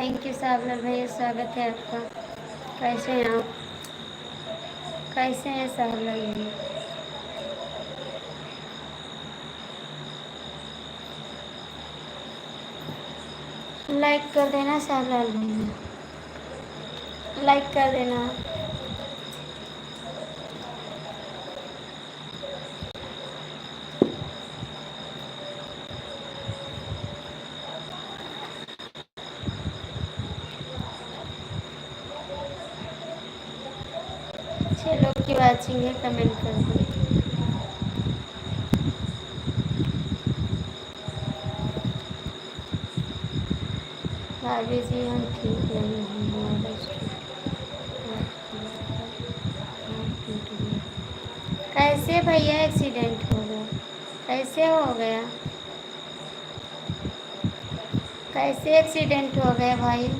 Thank you सावलाल भैया, स्वागत है आपका। कैसे हैं आप? कैसे हैं सावलाल भैया? लाइक कर देना सावलाल भैया, लाइक कर देना। छह लोग की वाचिंग है, कमेंट कर दो। भाभी जी हम ठीक नहीं हैं, हमारा टूट गया। कैसे भैया एक्सीडेंट हो गया? कैसे हो गया? कैसे एक्सीडेंट हो गया भाई?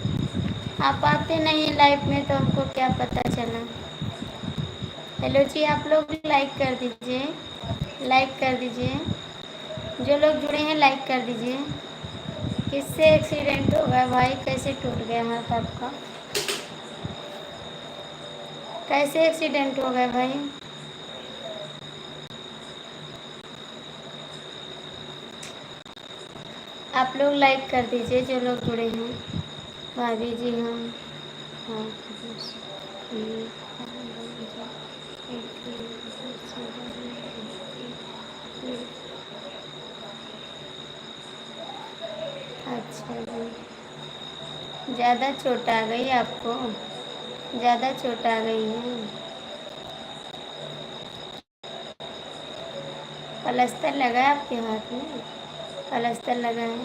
आप आते नहीं लाइफ में तो हमको क्या पता चला। हेलो जी, आप लोग लाइक कर दीजिए, लाइक कर दीजिए। जो लोग जुड़े हैं लाइक कर दीजिए। किससे एक्सीडेंट हो गया भाई? कैसे टूट गया हाथ आपका? कैसे एक्सीडेंट हो गया भाई? आप लोग लाइक कर दीजिए जो लोग जुड़े हैं। भाभी जी हम हाँ, अच्छा जी। ज़्यादा चोट आ गई आपको? ज़्यादा चोट आ गई है? प्लास्टर लगा है आपके हाथ में? प्लास्टर लगा है?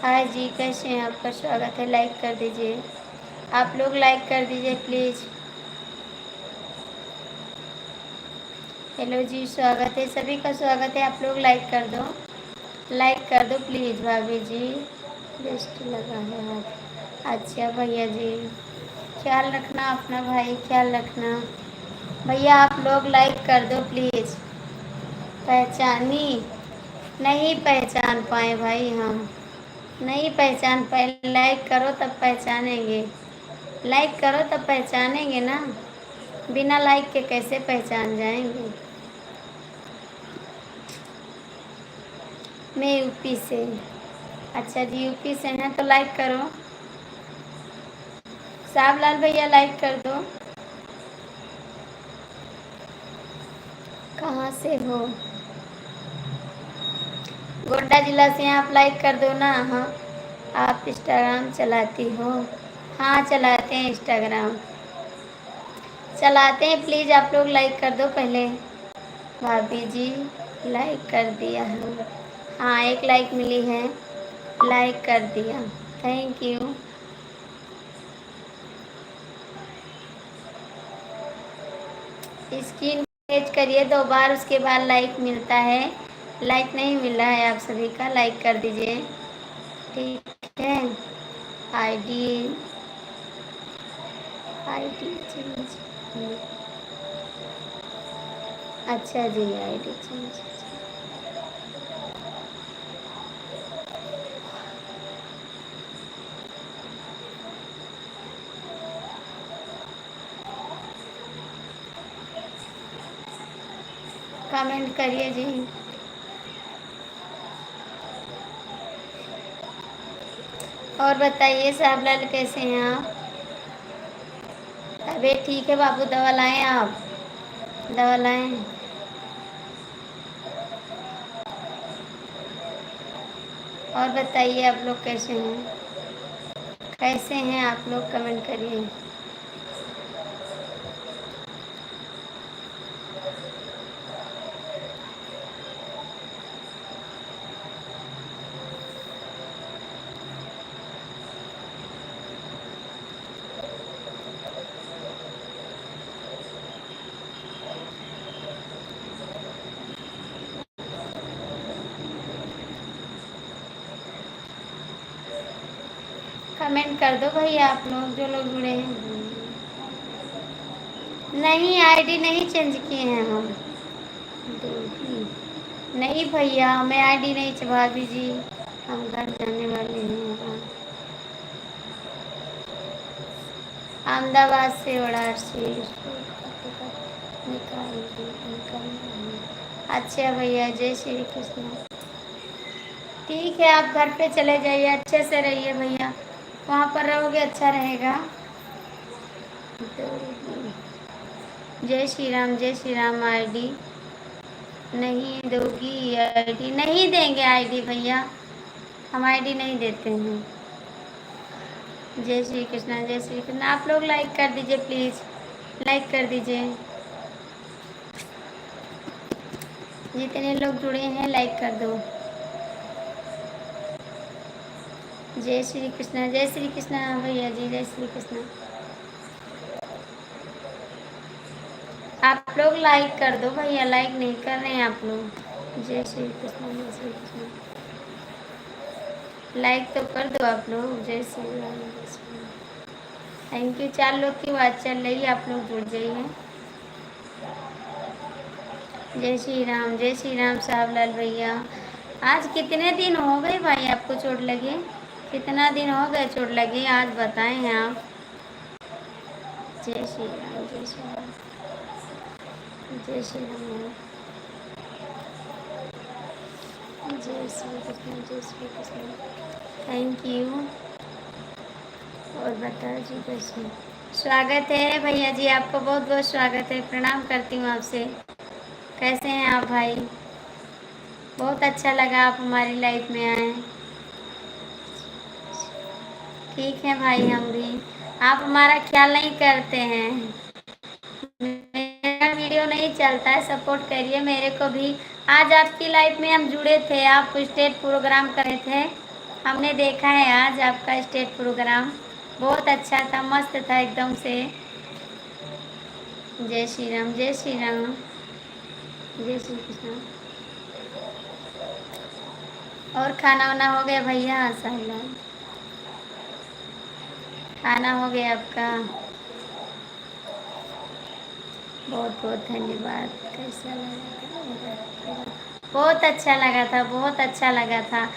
हाय जी, कैसे हैं? आपका स्वागत है, लाइक कर दीजिए। आप लोग लाइक कर दीजिए प्लीज़। हेलो जी, स्वागत है, सभी का स्वागत है। आप लोग लाइक कर दो, लाइक कर दो प्लीज़। भाभी जी बेस्ट लगा है हाथ। अच्छा भैया जी, ख्याल रखना अपना भाई, ख्याल रखना। भैया आप लोग लाइक कर दो प्लीज़। पहचानी? नहीं पहचान पाए भाई, हम नहीं पहचान पाए। लाइक करो तब पहचानेंगे, लाइक करो तब पहचानेंगे ना। बिना लाइक के कैसे पहचान जाएंगे? मैं यूपी से। अच्छा जी, यूपी से हैं तो लाइक करो। साहबलाल भैया लाइक कर दो। कहाँ से हो? गोड्डा जिला से हैं आप, लाइक कर दो ना। हाँ, आप इंस्टाग्राम चलाती हो? हाँ चलाते हैं इंस्टाग्राम, चलाते हैं। प्लीज़ आप लोग लाइक कर दो पहले। भाभी जी लाइक कर दिया है। हाँ, एक लाइक मिली है, लाइक कर दिया, थैंक यू। स्क्रीन कैच करिए 2 बार, उसके बाद लाइक मिलता है। लाइक नहीं मिल रहा है आप सभी का, लाइक कर दीजिए, ठीक है। आईडी आईडी चेंज, अच्छा जी, आईडी चेंज। कमेंट करिए जी। और बताइए साहबलाल कैसे हैं आप? तबीयत ठीक है बाबू? दवा लाएं आप? दवा लाएं? और बताइए आप लोग कैसे हैं? कैसे हैं आप लोग? कमेंट करिए। कमेंट कर दो भैया आप लोग जो लोग जुड़े हैं। नहीं, आईडी नहीं चेंज किए हैं हम। नहीं भैया, हमें आईडी नहीं चाहिए भाभी जी, हम घर जाने वाले हैं। हाँ, अहमदाबाद से वाराणसी निकाल निकल। अच्छा भैया, जय श्री कृष्ण। ठीक है, आप घर पे चले जाइए, अच्छे से रहिए भैया, वहाँ पर रहोगे अच्छा रहेगा। जय श्री राम, जय श्री राम। आईडी नहीं दोगी? आईडी नहीं देंगे, आईडी भैया, हम आईडी नहीं देते हैं। जय श्री कृष्णा, जय श्री कृष्णा। आप लोग लाइक कर दीजिए प्लीज़, लाइक कर दीजिए। जितने लोग जुड़े हैं लाइक कर दो। जय श्री कृष्णा, जय श्री कृष्णा भैया जी, जय श्री कृष्णा। आप लोग लाइक कर दो भैया, लाइक नहीं कर रहे हैं आप लोग। जय श्री कृष्णा, जय श्री कृष्णा। लाइक तो कर दो आप लोग। जय श्री राम, जय श्री राम। Thank you. 4 लोग की बात चल रही है, आप लोग जुड़ जाइए। जय श्री राम साहब लाल भैया। आज कितने दिन हो गए भाई आपको चोट लगे? कितना दिन हो गए चोट लगी, आज बताएं हैं आप। जय श्री राम, जय श्री राम, जय श्री राम, जय श्री कृष्ण, जय श्री कृष्ण। Thank you. और बताओ जी कैसे? स्वागत है भैया जी, आपको बहुत बहुत स्वागत है, प्रणाम करती हूँ आपसे। कैसे हैं आप भाई? बहुत अच्छा लगा आप हमारी लाइफ में आए। ठीक है भाई, हम भी। आप हमारा ख्याल नहीं करते हैं, मेरा वीडियो नहीं चलता है, सपोर्ट करिए मेरे को भी। आज आपकी लाइफ में हम जुड़े थे, आप स्टेज प्रोग्राम कर रहे थे, हमने देखा है आज आपका स्टेज प्रोग्राम, बहुत अच्छा था, मस्त था एकदम से। जय श्री राम, जय श्री राम, जय श्री कृष्ण। और खाना वाना हो गया भैया? साहब खाना हो गया आपका? बहुत बहुत धन्यवाद। कैसा लगा? बहुत अच्छा लगा था, बहुत अच्छा लगा था।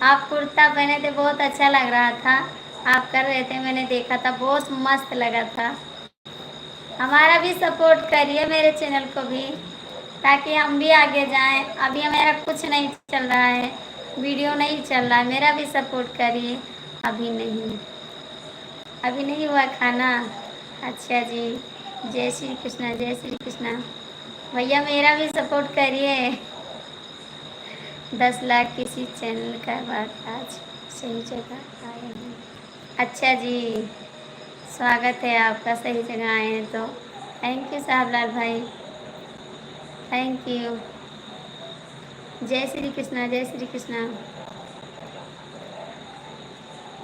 आप कुर्ता पहने थे, बहुत अच्छा लग रहा था, आप कर रहे थे, मैंने देखा था, बहुत मस्त लगा था। हमारा भी सपोर्ट करिए, मेरे चैनल को भी, ताकि हम भी आगे जाएं। अभी मेरा कुछ नहीं चल रहा है, वीडियो नहीं चल रहा है, मेरा भी सपोर्ट करिए। अभी नहीं, अभी नहीं हुआ खाना? अच्छा जी। जय श्री कृष्णा, जय श्री कृष्णा। भैया मेरा भी सपोर्ट करिए। 10 लाख किसी चैनल का बात, आज सही जगह आए हैं। अच्छा जी, स्वागत है आपका, सही जगह आए हैं तो। थैंक यू साहब लाल भाई, थैंक यू। जय श्री कृष्णा, जय श्री कृष्णा,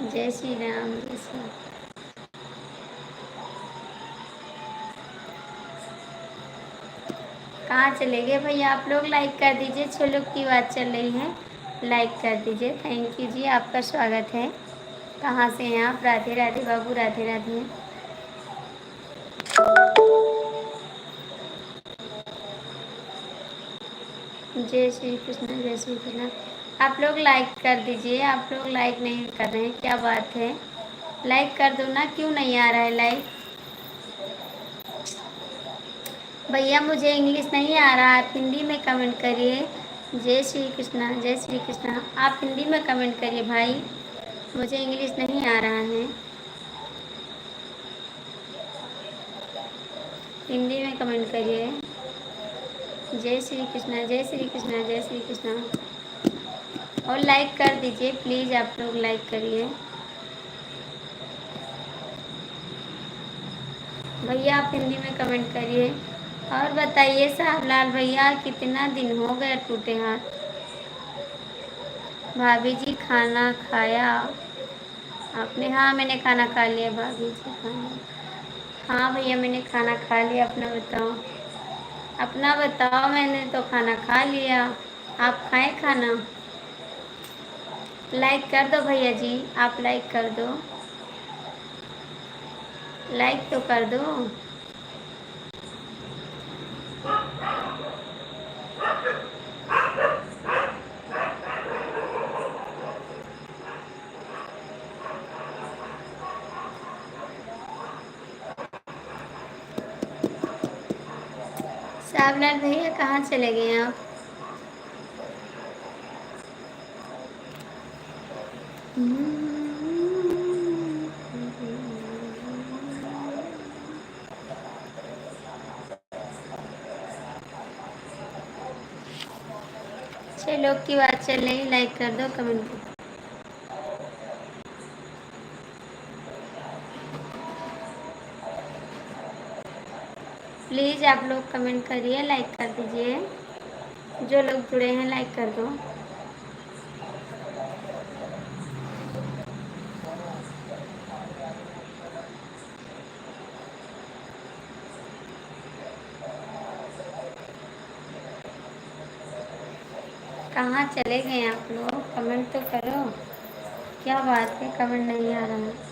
जय श्री राम, जय श्री। कहाँ चले गए भैया आप लोग? लाइक कर दीजिए, 6 लोग की बात चल रही है, लाइक कर दीजिए। थैंक यू जी, आपका स्वागत है। कहाँ से हैं आप? राधे राधे बाबू, राधे राधे। जय श्री कृष्ण, जय श्री कृष्ण। आप लोग लाइक कर दीजिए, आप लोग लाइक नहीं कर रहे हैं, क्या बात है? लाइक कर दो ना, क्यों नहीं आ रहा है लाइक? भैया मुझे इंग्लिश नहीं आ रहा, आप हिंदी में कमेंट करिए। जय श्री कृष्णा, जय श्री कृष्णा। आप हिंदी में कमेंट करिए भाई, मुझे इंग्लिश नहीं आ रहा है। हिंदी में कमेंट करिए। जय श्री कृष्णा, जय श्री कृष्णा, जय श्री कृष्णा। और लाइक कर दीजिए प्लीज़, आप लोग लाइक करिए। भैया आप हिंदी में कमेंट करिए। और बताइए साहब लाल भैया, कितना दिन हो गया टूटे हाथ? भाभी जी खाना खाया आपने? हाँ मैंने खाना खा लिया भाभी जी, खाना। हाँ भैया मैंने खाना खा लिया, अपना बताओ, अपना बताओ। मैंने तो खाना खा लिया, आप खाएं खाना? लाइक कर दो भैया जी, आप लाइक कर दो, लाइक तो कर दो। सावलाल भैया कहाँ चले गए आप? छह लोग की बात चल रही, लाइक कर दो, कमेंट कर दो। प्लीज़ आप लोग कमेंट करिए, लाइक कर दीजिए। जो लोग जुड़े हैं लाइक कर दो। कहाँ चले गए आप लोग? कमेंट तो करो। क्या बात है, कमेंट नहीं आ रहा है?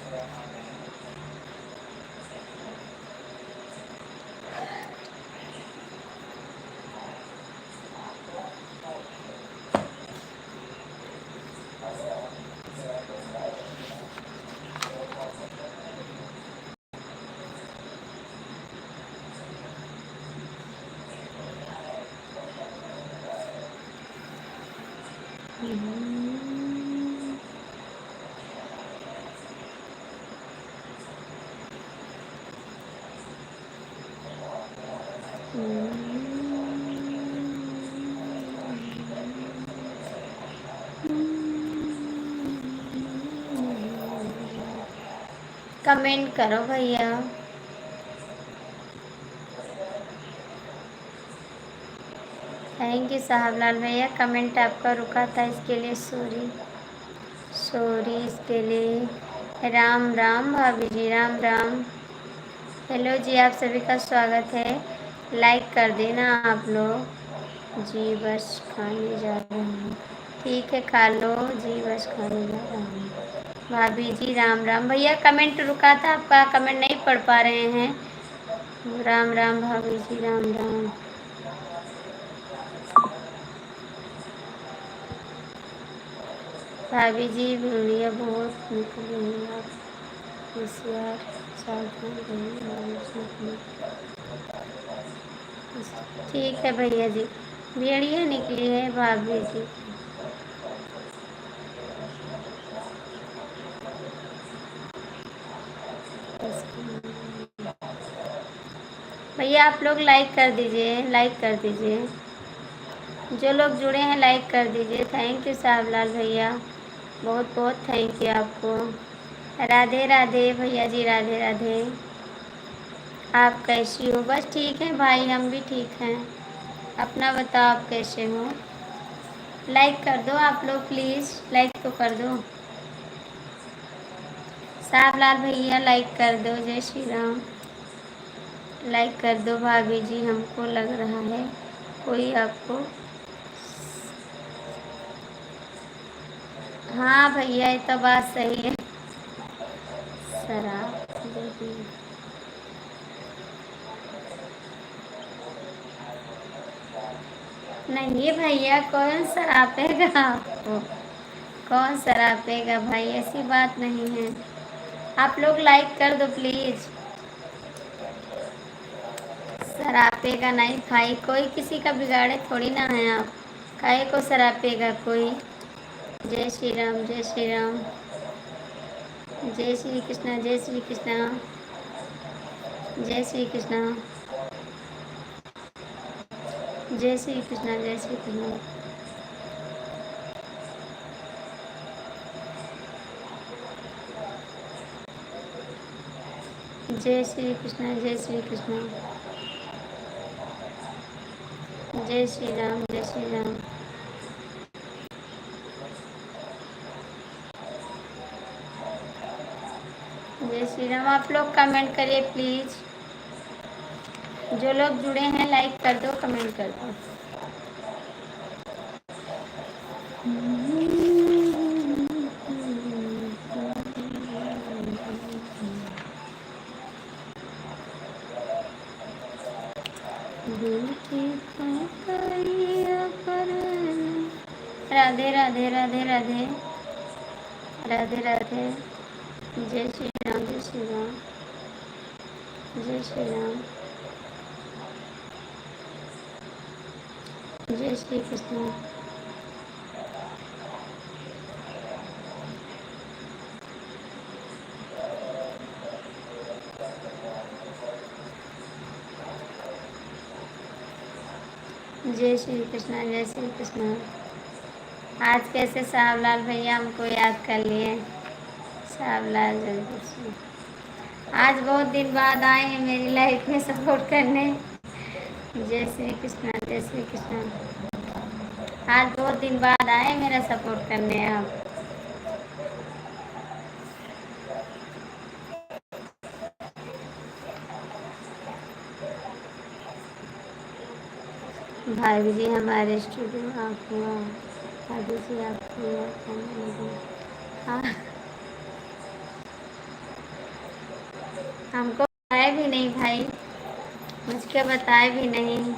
कमेंट करो भैया। थैंक यू साहबलाल भैया, कमेंट आपका रुका था, इसके लिए सॉरी। सॉरी इसके लिए। राम राम भाभी जी, राम राम। हेलो जी, आप सभी का स्वागत है। लाइक कर देना आप लोग। जी बस खाने जा रहे हैं। ठीक है, खा लो जी, बस खाने जा रहे हैं। भाभी जी राम राम। भैया कमेंट रुका था आपका, कमेंट नहीं पढ़ पा रहे हैं। राम राम भाभी जी, राम राम। भाभी जी वीडियो बहुत निकली है, आप होशियार सावधान रहिए। ठीक है भैया जी, भेड़िया निकली है भाभी जी। भैया आप लोग लाइक कर दीजिए, लाइक कर दीजिए। जो लोग जुड़े हैं लाइक कर दीजिए। थैंक यू साहबलाल भैया, बहुत बहुत थैंक यू आपको। राधे राधे भैया जी, राधे राधे। आप कैसी हो? बस ठीक है भाई, हम भी ठीक हैं। अपना बताओ, आप कैसे हो? लाइक कर दो आप लोग, प्लीज़ लाइक तो कर दो। साहबलाल भैया लाइक कर दो, जय श्री राम। लाइक कर दो भाभी जी, हमको लग रहा है कोई आपको। हाँ भैया, ये तो बात सही है। शराब नहीं भैया, कौन शराबेगा आपको? कौन शराबेगा भाई, ऐसी बात नहीं है। आप लोग लाइक कर दो प्लीज़। शराबेगा नहीं भाई, कोई किसी का बिगाड़े थोड़ी ना है आप। काहे को शराबेगा कोई? जय श्री राम, जय श्री राम। जय श्री कृष्णा, जय श्री कृष्णा। जय श्री कृष्णा, जय श्री कृष्णा, जय श्री कृष्णा। जय श्री कृष्णा, जय श्री कृष्णा। जय श्री राम, जय श्री राम। जय श्री राम। आप लोग कमेंट करिए प्लीज़। जो लोग जुड़े हैं लाइक कर दो, कमेंट कर दो। राधे राधे, राधे राधे, राधे राधे। जय श्री राम, जय श्री राम, जय श्री राम। जय श्री कृष्ण। जय श्री कृष्ण। जय श्री कृष्ण। आज कैसे सावलाल भैया हमको याद कर लिए? सावलाल जल्दी से। आज बहुत दिन बाद आए हैं मेरी लाइफ में सपोर्ट करने। जय श्री कृष्ण। जय श्री कृष्ण। आज बहुत दिन बाद आए मेरा सपोर्ट करने आप। भाभी जी हमारे स्टूडियो आप हुआ। भाभी जी आपको याद करने लगे। हाँ, हमको बताए भी नहीं भाई, मुझको बताए भी नहीं।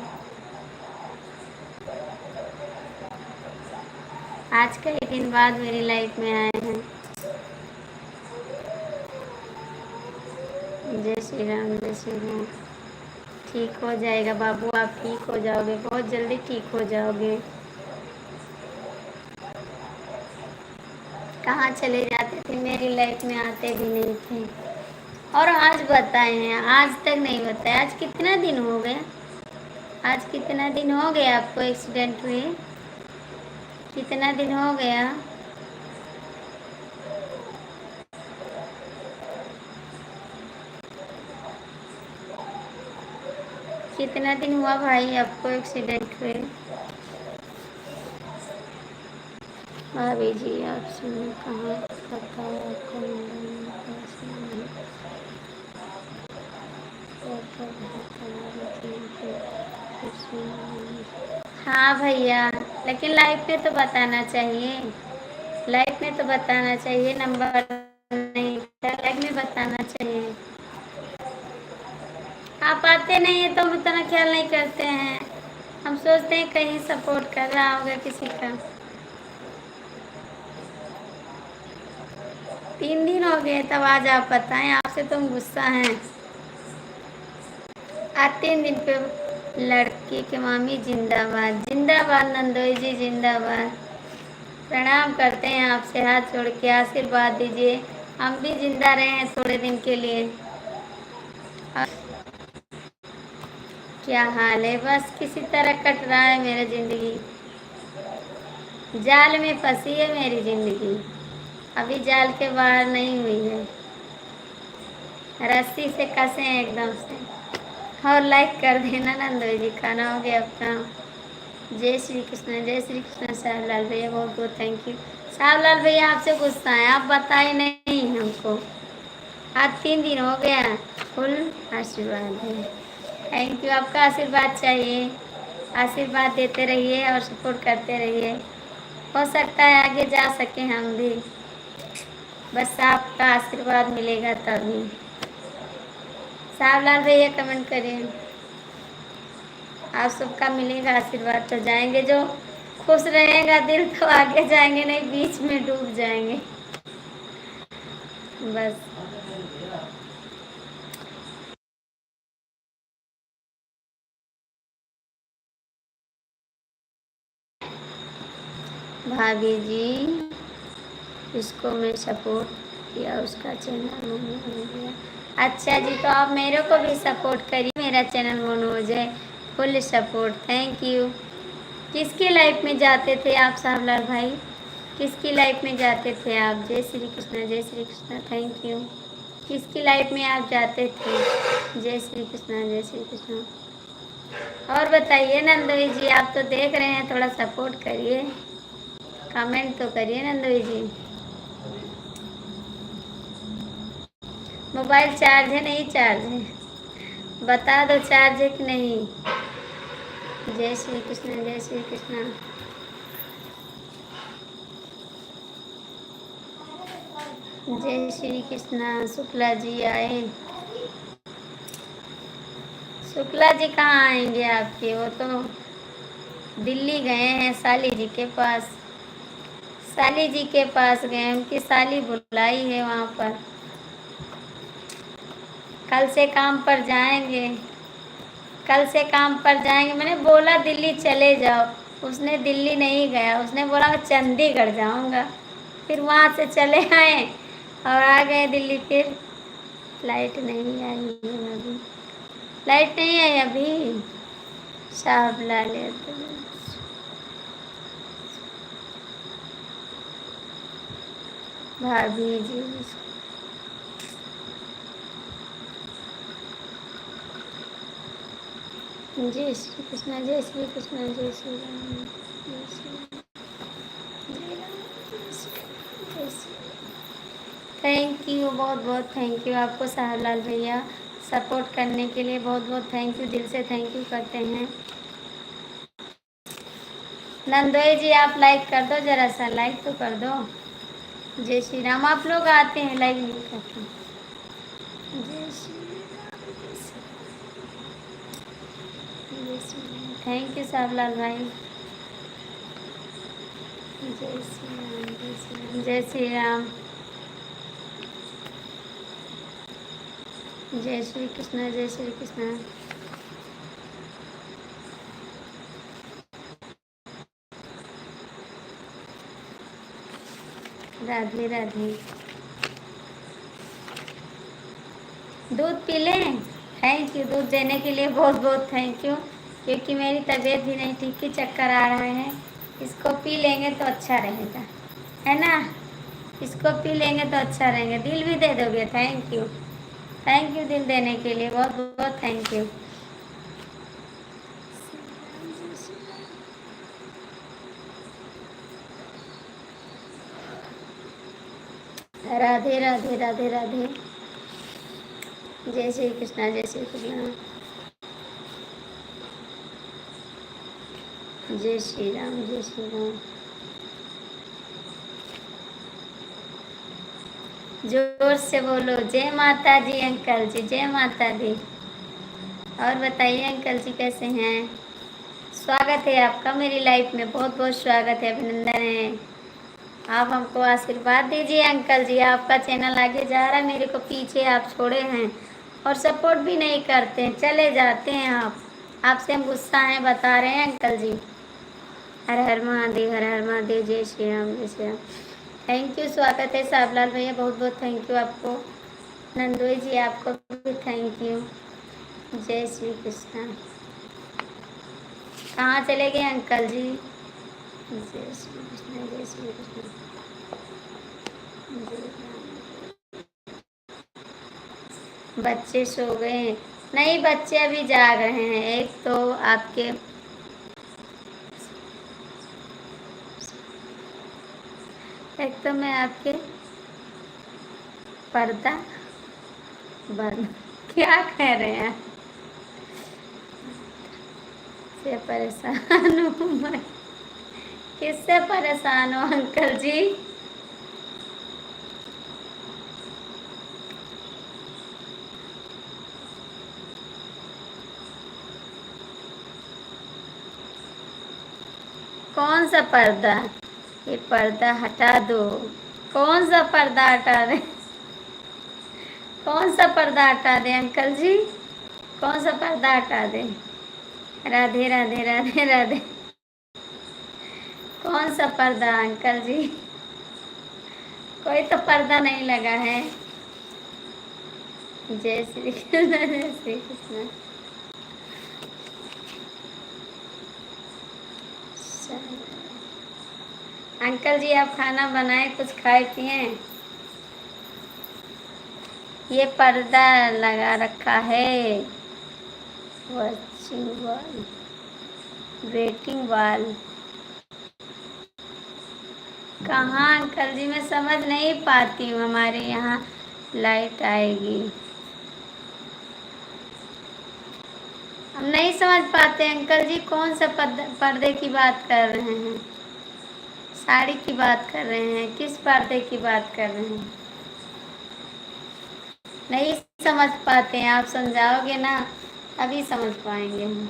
आज कई दिन बाद मेरी लाइफ में आए हैं। जय श्री राम। जय श्री राम। ठीक हो जाएगा बाबू, आप ठीक हो जाओगे, बहुत जल्दी ठीक हो जाओगे। कहाँ चले जाते थे, मेरी लाइफ में आते भी नहीं थे। और आज बताए हैं, आज तक नहीं बताया। आज कितना दिन हो गया? आज कितना दिन हो गया आपको एक्सीडेंट हुए? कितना दिन हो गया? कितना दिन हुआ भाई आपको एक्सीडेंट हुए? भाभी जी आपसे मैं कहाँ बताया आपको मुंबई में कैसे नहीं रहता है तुम्हारी जीवन पे कुछ नहीं। हाँ भैया, लेकिन लाइफ में तो बताना चाहिए। लाइफ में तो बताना चाहिए, नंबर नहीं था, लाइफ में बताना चाहिए। आप आते नहीं है तो हम इतना ख्याल नहीं करते हैं। हम सोचते हैं कहीं सपोर्ट कर रहा होगा किसी का। 3 दिन हो गए तब आज आप बताएं, आपसे तुम गुस्सा हैं। आज 3 दिन पे लड़की के मामी जिंदाबाद। जिंदाबाद नंदोई जी, जिंदाबाद। प्रणाम करते हैं आपसे, हाथ जोड़ के आशीर्वाद दीजिए, हम भी जिंदा रहे हैं थोड़े दिन के लिए। और क्या हाल है? बस किसी तरह कट रहा है मेरा जिंदगी। जाल में फंसी है मेरी जिंदगी, अभी जाल के बाहर नहीं हुई है। रस्सी से कसे हैं एकदम से। और लाइक कर देना नंदोई जी। खाना हो गया आपका? जय श्री कृष्ण। जय श्री कृष्ण। साहबलाल भैया बहुत बहुत थैंक यू। साहबलाल भैया आपसे गुस्सा है, आप बताए नहीं हमको। आज 3 दिन हो गया। फुल आशीर्वाद है। थैंक यू, आपका आशीर्वाद चाहिए। आशीर्वाद देते रहिए और सपोर्ट करते रहिए। हो सकता है आगे जा सके हम भी, बस आपका आशीर्वाद मिलेगा तभी। साहबलाल भैया कमेंट करिए, आप सबका मिलेगा आशीर्वाद तो जाएंगे। जो खुश रहेगा दिल तो आगे जाएंगे, नहीं बीच में डूब जाएंगे बस। भाभी जी इसको मैं सपोर्ट किया, उसका चैनल मोनो हो गया। अच्छा जी, तो आप मेरे को भी सपोर्ट करिए, मेरा चैनल मोनो हो जाए। Full support, thank you. किसकी लाइफ में जाते थे आप साहबलाल भाई? किसकी लाइफ में जाते थे आप? जय श्री कृष्ण। जय श्री कृष्ण। Thank you. किसकी लाइफ में आप जाते थे? जय श्री कृष्ण। जय श्री कृष्ण। और बताइए नंदोई जी, आप तो देख रहे हैं, थोड़ा सपोर्ट करिए, कमेंट तो करिए नंदोई जी। मोबाइल चार्ज है? नहीं चार्ज है, बता दो चार्ज है कि नहीं। जय श्री कृष्ण। जय श्री कृष्ण। जय श्री कृष्ण। शुक्ला जी आए? शुक्ला जी कहाँ आएंगे आपके, वो तो दिल्ली गए हैं साली जी के पास। साली जी के पास गए, उनकी साली बुलाई है वहाँ पर। कल से काम पर जाएंगे, कल से काम पर जाएंगे। मैंने बोला दिल्ली चले जाओ, उसने दिल्ली नहीं गया, उसने बोला मैं चंडीगढ़ जाऊंगा। फिर वहाँ से चले आए और आ गए दिल्ली। फिर लाइट नहीं आई है अभी, लाइट नहीं आई अभी। साहब ला ले तो भाभी जी। जय श्री कृष्ण, जय श्री कृष्ण, जय श्री राम, जय श्री राम, जय राम, जय श्री राम, जय श्री राम। थैंक यू, बहुत बहुत थैंक यू आपको साहबलाल भैया, सपोर्ट करने के लिए बहुत बहुत थैंक यू, दिल से थैंक यू करते हैं। नंदोई जी आप लाइक कर दो, जरा सा लाइक तो कर दो। जय श्री राम। आप लोग आते हैं लाइक नहीं करते। जय श्री राम, जय श्री राम, जय श्री राम। थैंक यू साहबलाल भाई। जय श्री राम, जय श्री राम, जय श्री राम। जय श्री कृष्ण, जय श्री कृष्ण। राधे राधे। दूध पी लें। थैंक यू, दूध देने के लिए बहुत बहुत थैंक यू, क्योंकि मेरी तबीयत भी नहीं ठीक थी, चक्कर आ रहा है। इसको पी लेंगे तो अच्छा रहेगा, है ना। इसको पी लेंगे तो अच्छा रहेगा। दिल भी दे दोगे? थैंक यू, थैंक यू दिल देने के लिए, बहुत बहुत थैंक यू। राधे राधे, राधे राधे। जय श्री कृष्णा, जय श्री कृष्णा। जय श्री राम, जय श्री राम। जोर से बोलो जय माता दी अंकल जी, जय माता दी। और बताइए अंकल जी कैसे हैं? स्वागत है आपका मेरी लाइफ में, बहुत बहुत स्वागत है, अभिनंदन है। आप हमको आशीर्वाद दीजिए अंकल जी, आपका चैनल आगे जा रहा है, मेरे को पीछे आप छोड़े हैं और सपोर्ट भी नहीं करते हैं, चले जाते हैं आप। आपसे हम गुस्सा हैं, बता रहे हैं अंकल जी। हर हर महादेव, हर हर महादेव। जय श्री राम, जय श्री राम। थैंक यू, स्वागत है साहबलाल भैया, बहुत बहुत थैंक यू आपको। नंदोई जी आपको भी थैंक यू। जय श्री कृष्ण। कहाँ चले गए अंकल जी? जय श्री कृष्ण, जय श्री कृष्ण, जय राम। बच्चे सो गए? नहीं, बच्चे अभी जाग रहे हैं। एक तो आपके मैं आपके पर्दा बंद, क्या कह रहे हैं? से परेशान हूँ मैं। किससे परेशान हो अंकल जी? कौन सा पर्दा? ये पर्दा हटा दो। कौन सा पर्दा हटा दे? कौन सा पर्दा हटा दे अंकल जी? कौन सा पर्दा हटा दे? राधे राधे, राधे राधे। कौन सा पर्दा अंकल जी? कोई तो पर्दा नहीं लगा है। जय श्री कृष्ण, जय श्री कृष्ण। अंकल जी आप खाना बनाए, कुछ खाए पिए? ये पर्दा लगा रखा है, वॉचिंग वॉल, वेटिंग वॉल। कहाँ अंकल जी, मैं समझ नहीं पाती हूँ। हमारे यहाँ लाइट आएगी, हम नहीं समझ पाते अंकल जी। कौन सा पर्दे की बात कर रहे हैं? साड़ी की बात कर रहे हैं? किस पर्दे की बात कर रहे हैं? नहीं समझ पाते हैं, आप समझाओगे ना अभी समझ पाएंगे हम।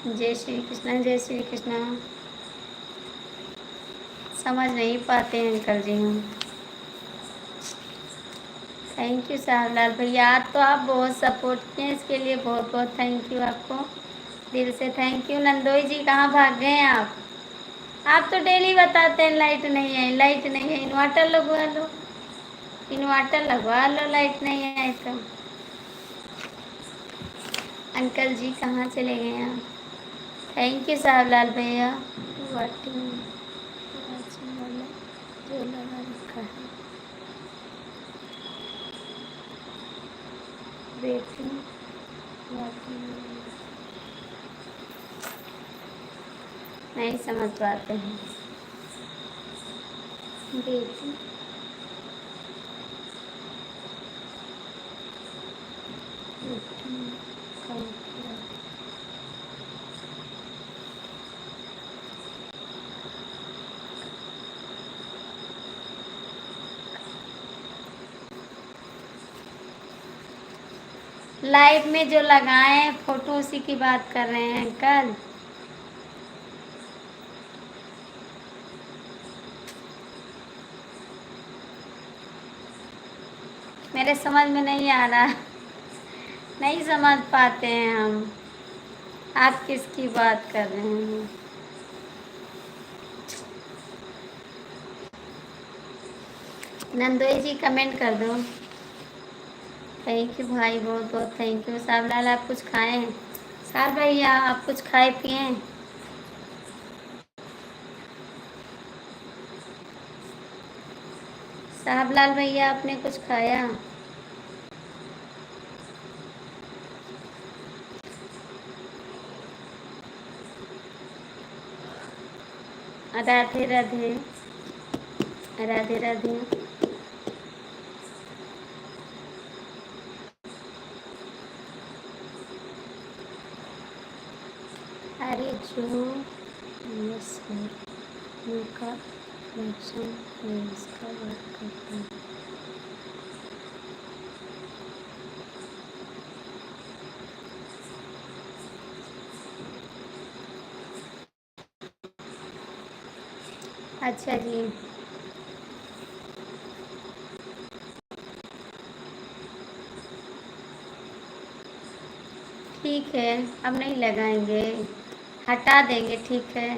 जय श्री कृष्ण, जय श्री कृष्ण। समझ नहीं पाते हैं अंकल जी हम। थैंक यू साहबलाल भैया, आज तो आप बहुत सपोर्ट किए, इसके लिए बहुत बहुत थैंक यू आपको, दिल से थैंक यू। नंदोई जी कहाँ भाग गए हैं आप तो डेली बताते हैं लाइट नहीं है, लाइट नहीं है, इन्वर्टर लगवा लो, इन्वर्टर लगवा लो, लाइट नहीं है तो। अंकल जी कहाँ चले गए आप? थैंक यू साहबलाल भैया। वाटिंग वाला जो लगा रखा है, वेटिंग वाटिंग नहीं समझ पाते हैं, वेटिंग वेटिंग लाइव में जो लगाए फोटो उसी की बात कर रहे हैं अंकल। मेरे समझ में नहीं आ रहा, नहीं समझ पाते हैं हम, आप किसकी बात कर रहे हैं। नंदोई जी कमेंट कर दो। थैंक यू भाई, बहुत बहुत थैंक यू। साहबलाल आप कुछ खाए हैं? साहब भैया आप कुछ खाए पिए हैं? साहबलाल भैया आपने कुछ खाया? राधे राधे, राधे राधे। अरे जो यस का लक्षण है इसका वर्क करता है। अच्छा जी, ठीक है, अब नहीं लगाएंगे, हटा देंगे, ठीक है।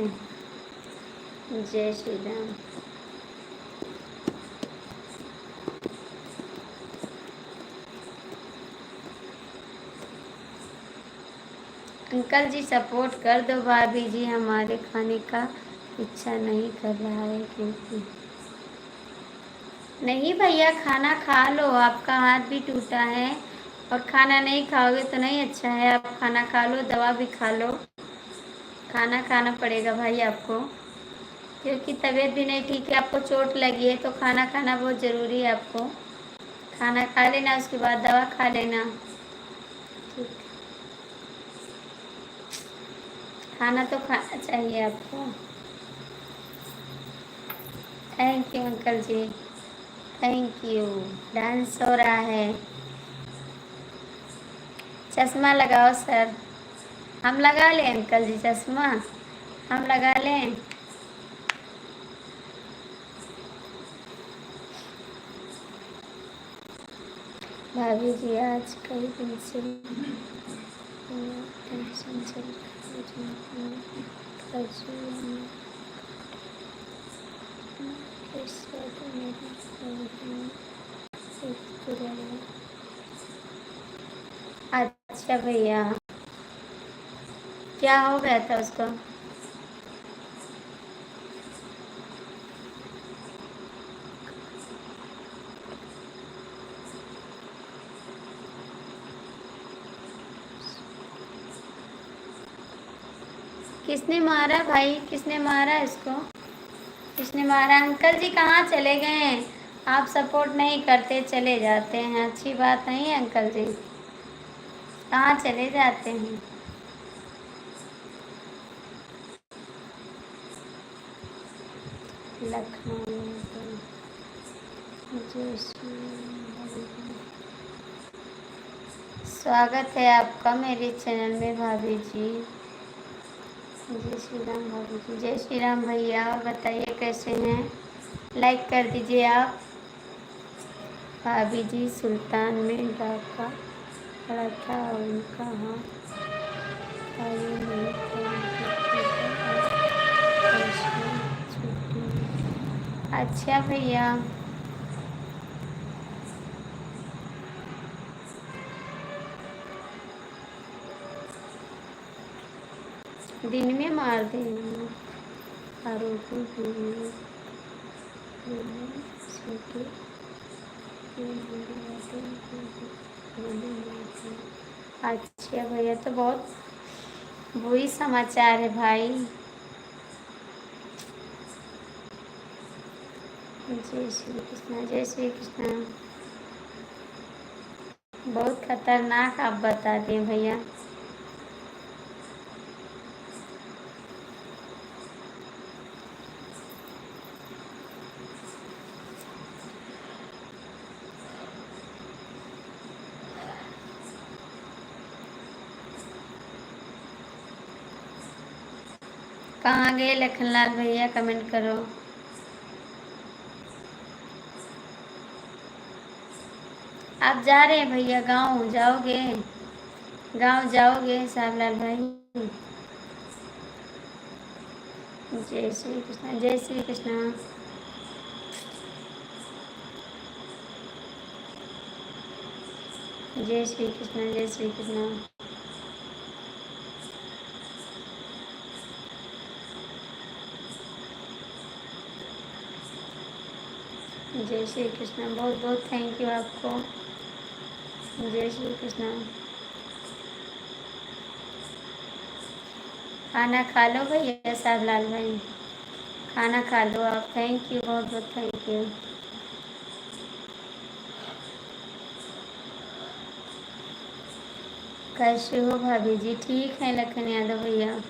जय श्री राम। अंकल जी सपोर्ट कर दो, भाभी जी हमारे खाने का इच्छा नहीं कर रहा है क्योंकि नहीं भैया, खाना खा लो, आपका हाथ भी टूटा है और खाना नहीं खाओगे तो नहीं अच्छा है। आप खाना खा लो, दवा भी खा लो, खाना खाना पड़ेगा भाई आपको, क्योंकि तबीयत भी नहीं ठीक है, आपको चोट लगी है तो खाना खाना बहुत ज़रूरी है आपको। खाना खा लेना, उसके बाद दवा खा लेना, ठीक। खाना तो खाना चाहिए आपको। Thank you uncle ji, thank you. Dance हो रहा है, चश्मा लगाओ सर। हम लगा लें अंकल जी चश्मा, हम लगा लें। भाभी जी आज कई दिन से टेंशन चल रही है। अच्छा भैया, क्या हो गया था उसको? किसने मारा भाई, किसने मारा इसको, किसने मारा? अंकल जी कहाँ चले गए? आप सपोर्ट नहीं करते चले जाते हैं, अच्छी बात नहीं है अंकल जी, कहाँ चले जाते हैं? लखनऊ स्वागत है आपका मेरे चैनल में भाभी जी। जय श्री राम भाभी जी, जय श्री राम भैया, और बताइए कैसे हैं? लाइक कर दीजिए आप। भाभी जी सुल्तान में डाका पड़ा था, उनका हाथ खाली नहीं था, उनकी पूजा और पैसे छुट्टी में। अच्छा भैया, दिन में मार देना आरोपी के लिए छोटे अच्छा भैया, तो बहुत बुरी समाचार है भाई। जय श्री कृष्णा, जय श्री कृष्णा। बहुत खतरनाक आप बताते हैं भैया। कहाँ गए लखनलाल भैया, कमेंट करो। आप जा रहे हैं भैया गाँव जाओगे? गाँव जाओगे साहबलाल भाई? जय श्री कृष्णा, जय श्री कृष्णा। जय श्री कृष्णा, जय श्री कृष्णा। जय श्री कृष्णा, बहुत बहुत थैंक यू आपको। जय श्री कृष्णा। खाना खा लो भैया साहबलाल भाई, खाना खा लो आप। थैंक यू, बहुत बहुत थैंक यू। कैसे हो भाभी जी? ठीक है लखन यादव भैया।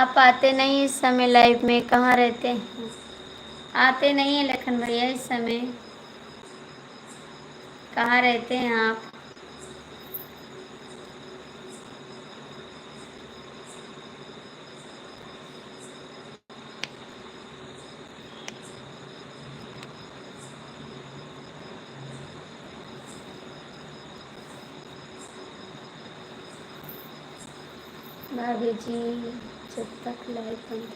आप आते नहीं इस समय लाइव में, कहाँ रहते हैं? आते नहीं है लखन भैया इस समय, कहाँ रहते हैं आप? भाभी जी जब तक लाइव बंद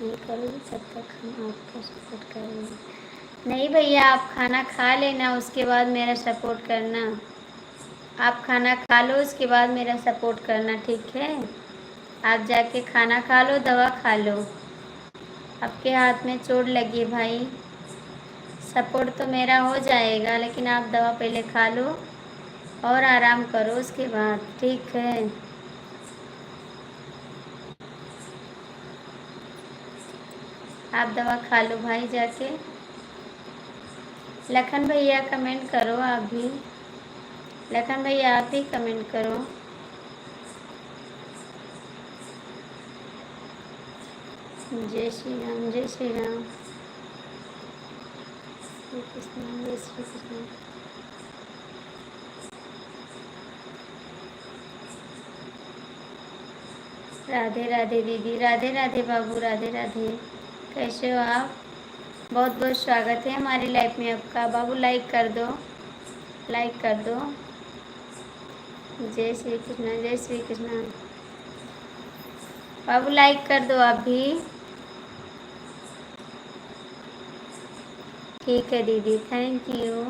नहीं करोगे तब तक हम आपका सपोर्ट करेंगे। नहीं भैया, आप खाना खा लेना, उसके बाद मेरा सपोर्ट करना। आप खाना खा लो, उसके बाद मेरा सपोर्ट करना, ठीक है? आप जाके खाना खा लो, दवा खा लो। आपके हाथ में चोट लगी है भाई, सपोर्ट तो मेरा हो जाएगा, लेकिन आप दवा पहले खा लो और आराम करो उसके बाद, ठीक है? आप दवा खा लो भाई जाके। लखन भैया कमेंट करो आप भी, लखन भैया आप भी कमेंट करो। जय श्री राम, जय श्री राम। श्री कृष्ण, जय श्री कृष्ण। राधे राधे दीदी, राधे राधे बाबू, राधे राधे। कैसे हो आप? बहुत बहुत स्वागत है हमारी लाइफ में आपका। बाबू लाइक कर दो, लाइक कर दो। जय श्री कृष्ण, जय श्री कृष्ण। बाबू लाइक कर दो आप भी। ठीक है दीदी, थैंक यू।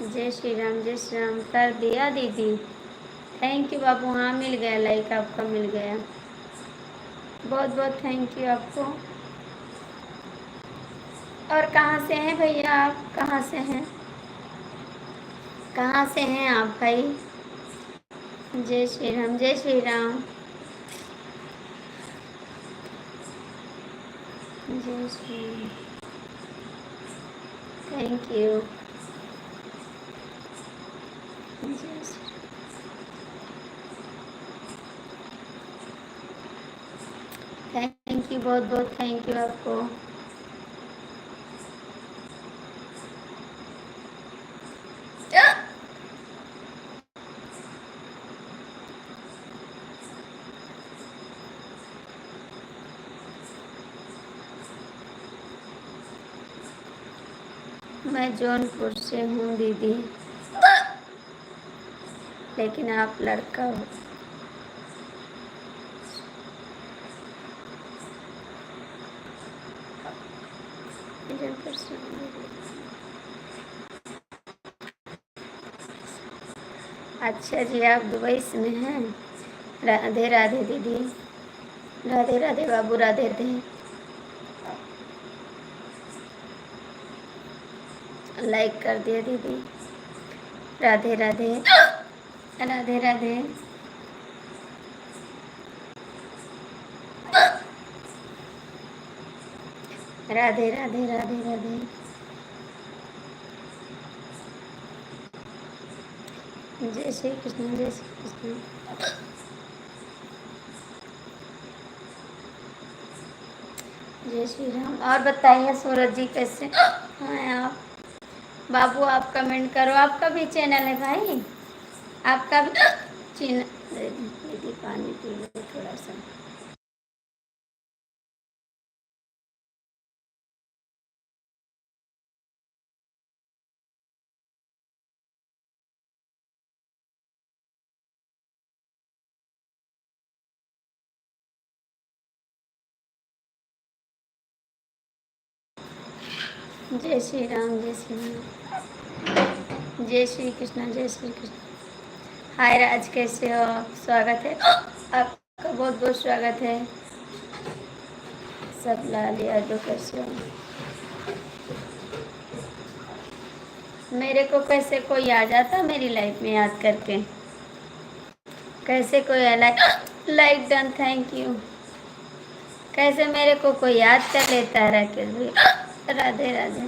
जय श्री राम, जय श्री राम कर दिया दीदी। थैंक यू बाबू, हाँ मिल गया, लाइक आपका मिल गया। बहुत बहुत थैंक यू आपको। और कहाँ से हैं भैया आप? कहाँ से हैं? कहाँ से हैं आप भाई? जय श्री राम, जय श्री राम। जय श्री राम, थैंक यू। जय श्री, थैंक यू, बहुत बहुत थैंक यू आपको। मैं जौनपुर से हूँ दीदी, लेकिन आप लड़का हो। जौनपुर से हूँ दीदी। अच्छा जी, आप दुबई में हैं। राधे राधे दीदी, राधे राधे बाबू, राधे राधे। लाइक कर दिया दीदी। राधे राधे, राधे राधे। राधे राधे, राधे राधे। जय श्री कृष्ण, जय श्री कृष्ण। जय श्री राम। और बताइए सूरज जी कैसे हैं आप? बाबू आप कमेंट करो, आपका भी चैनल है भाई? आपका भी चैनल? दीदी पानी पी लो थोड़ा सा। जय श्री राम, जय श्री राम। जय श्री कृष्ण, जय श्री कृष्ण। हाय राज, कैसे हो आप? स्वागत है आपका, बहुत बहुत स्वागत है। सब लाल यादव, कैसे हो? मेरे को कैसे कोई आ जाता मेरी लाइफ में याद करके? कैसे कोई लाइक डन, थैंक यू। कैसे मेरे को कोई याद कर लेता है राकेश भाई? राधे राधे।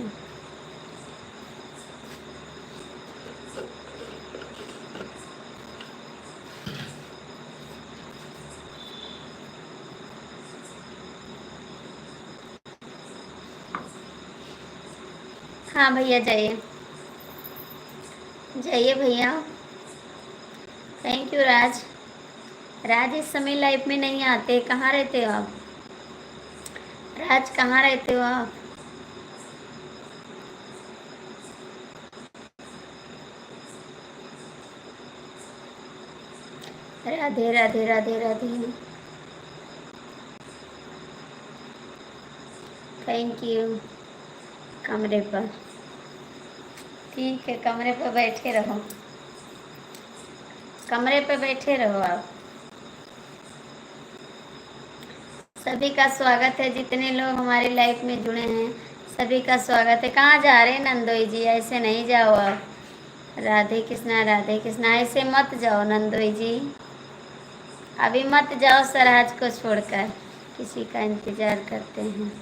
हाँ भैया जाइए, जाइए भैया। थैंक यू राज। राज इस समय लाइफ में नहीं आते, कहाँ रहते हो आप? राज कहाँ रहते हो आप? राधे राधे, राधे राधे। Thank you. कमरे पर, ठीक है, कमरे पर बैठे रहो, कमरे पर बैठे रहो आप। सभी का स्वागत है, जितने लोग हमारी लाइफ में जुड़े हैं सभी का स्वागत है। कहाँ जा रहे हैं नंदोई जी? ऐसे नहीं जाओ आप। राधे कृष्णा, राधे कृष्णा। ऐसे मत जाओ नंदोई जी, अभी मत जाओ सरहज को छोड़कर, किसी का इंतजार करते हैं।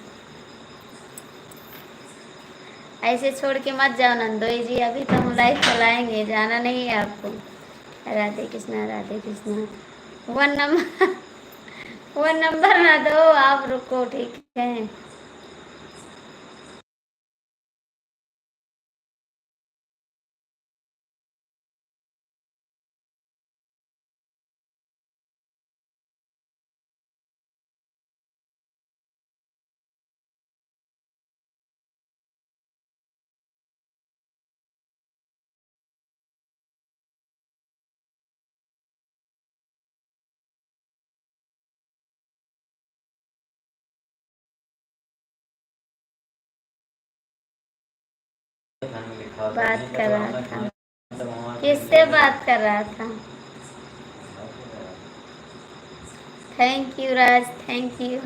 ऐसे छोड़ के मत जाओ नंदोई जी, अभी तो हम लाइफ चलाएंगे, जाना नहीं है आपको। राधे कृष्णा, राधे कृष्णा। वन नंबर वो नंबर ना दो आप, रुको, ठीक है। बात कर रहा था, किससे बात कर रहा था? Thank you Raj, thank you.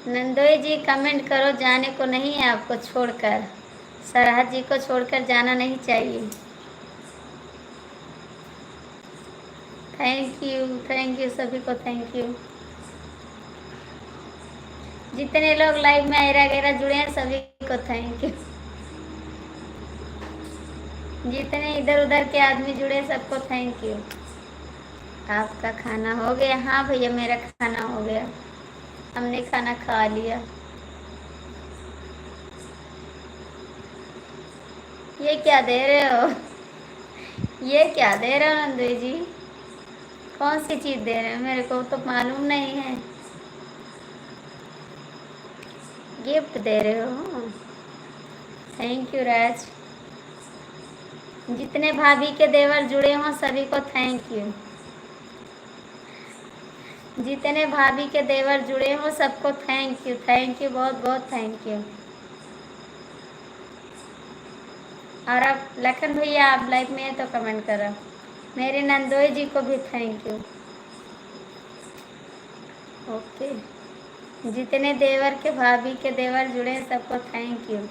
नंदोई जी कमेंट करो, जाने को नहीं है आपको छोड़कर, सरहद जी को छोड़कर जाना नहीं चाहिए। थैंक यू सभी को, थैंक यू। जितने लोग लाइव में आयरा गैरा जुड़े हैं सभी को थैंक यू। जितने इधर उधर के आदमी जुड़े सबको थैंक यू। आपका खाना हो गया? हाँ भैया मेरा खाना हो गया, हमने खाना खा लिया। ये क्या दे रहे हो? ये क्या दे रहे हो नंदू जी? कौन सी चीज़ दे रहे हो? मेरे को तो मालूम नहीं है। गिफ्ट दे रहे हो? थैंक यू राज। जितने भाभी के देवर जुड़े हों सभी को थैंक यू। जितने भाभी के देवर जुड़े हों सबको थैंक यू, बहुत बहुत थैंक यू। और अब लखन भैया आप लाइव में हैं तो कमेंट करो। मेरे नंदोई जी को भी थैंक यू। ओके, जितने देवर के भाभी के देवर जुड़े हैं सबको थैंक यू।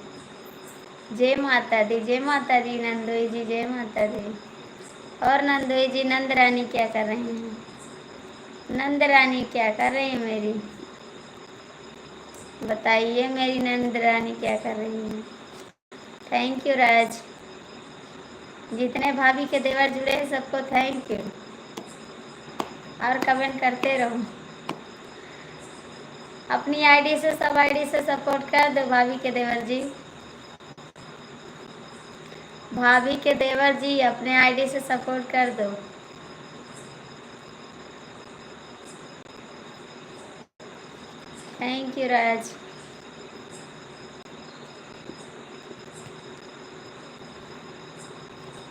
जय माता दी, जय माता दी नंदोई जी, जय माता दी। और नंदोई जी, नंद रानी क्या कर रही हैं? नंद रानी क्या कर रही है मेरी? बताइए मेरी नंद रानी क्या कर रही है? थैंक यू राज। जितने भाभी के देवर जुड़े हैं सबको थैंक यू। और कमेंट करते रहो। अपनी आईडी से, सब आईडी से सपोर्ट कर दो भाभी के देवर जी। भाभी के देवर जी अपने आईडी से सपोर्ट कर दो। Thank you Raj.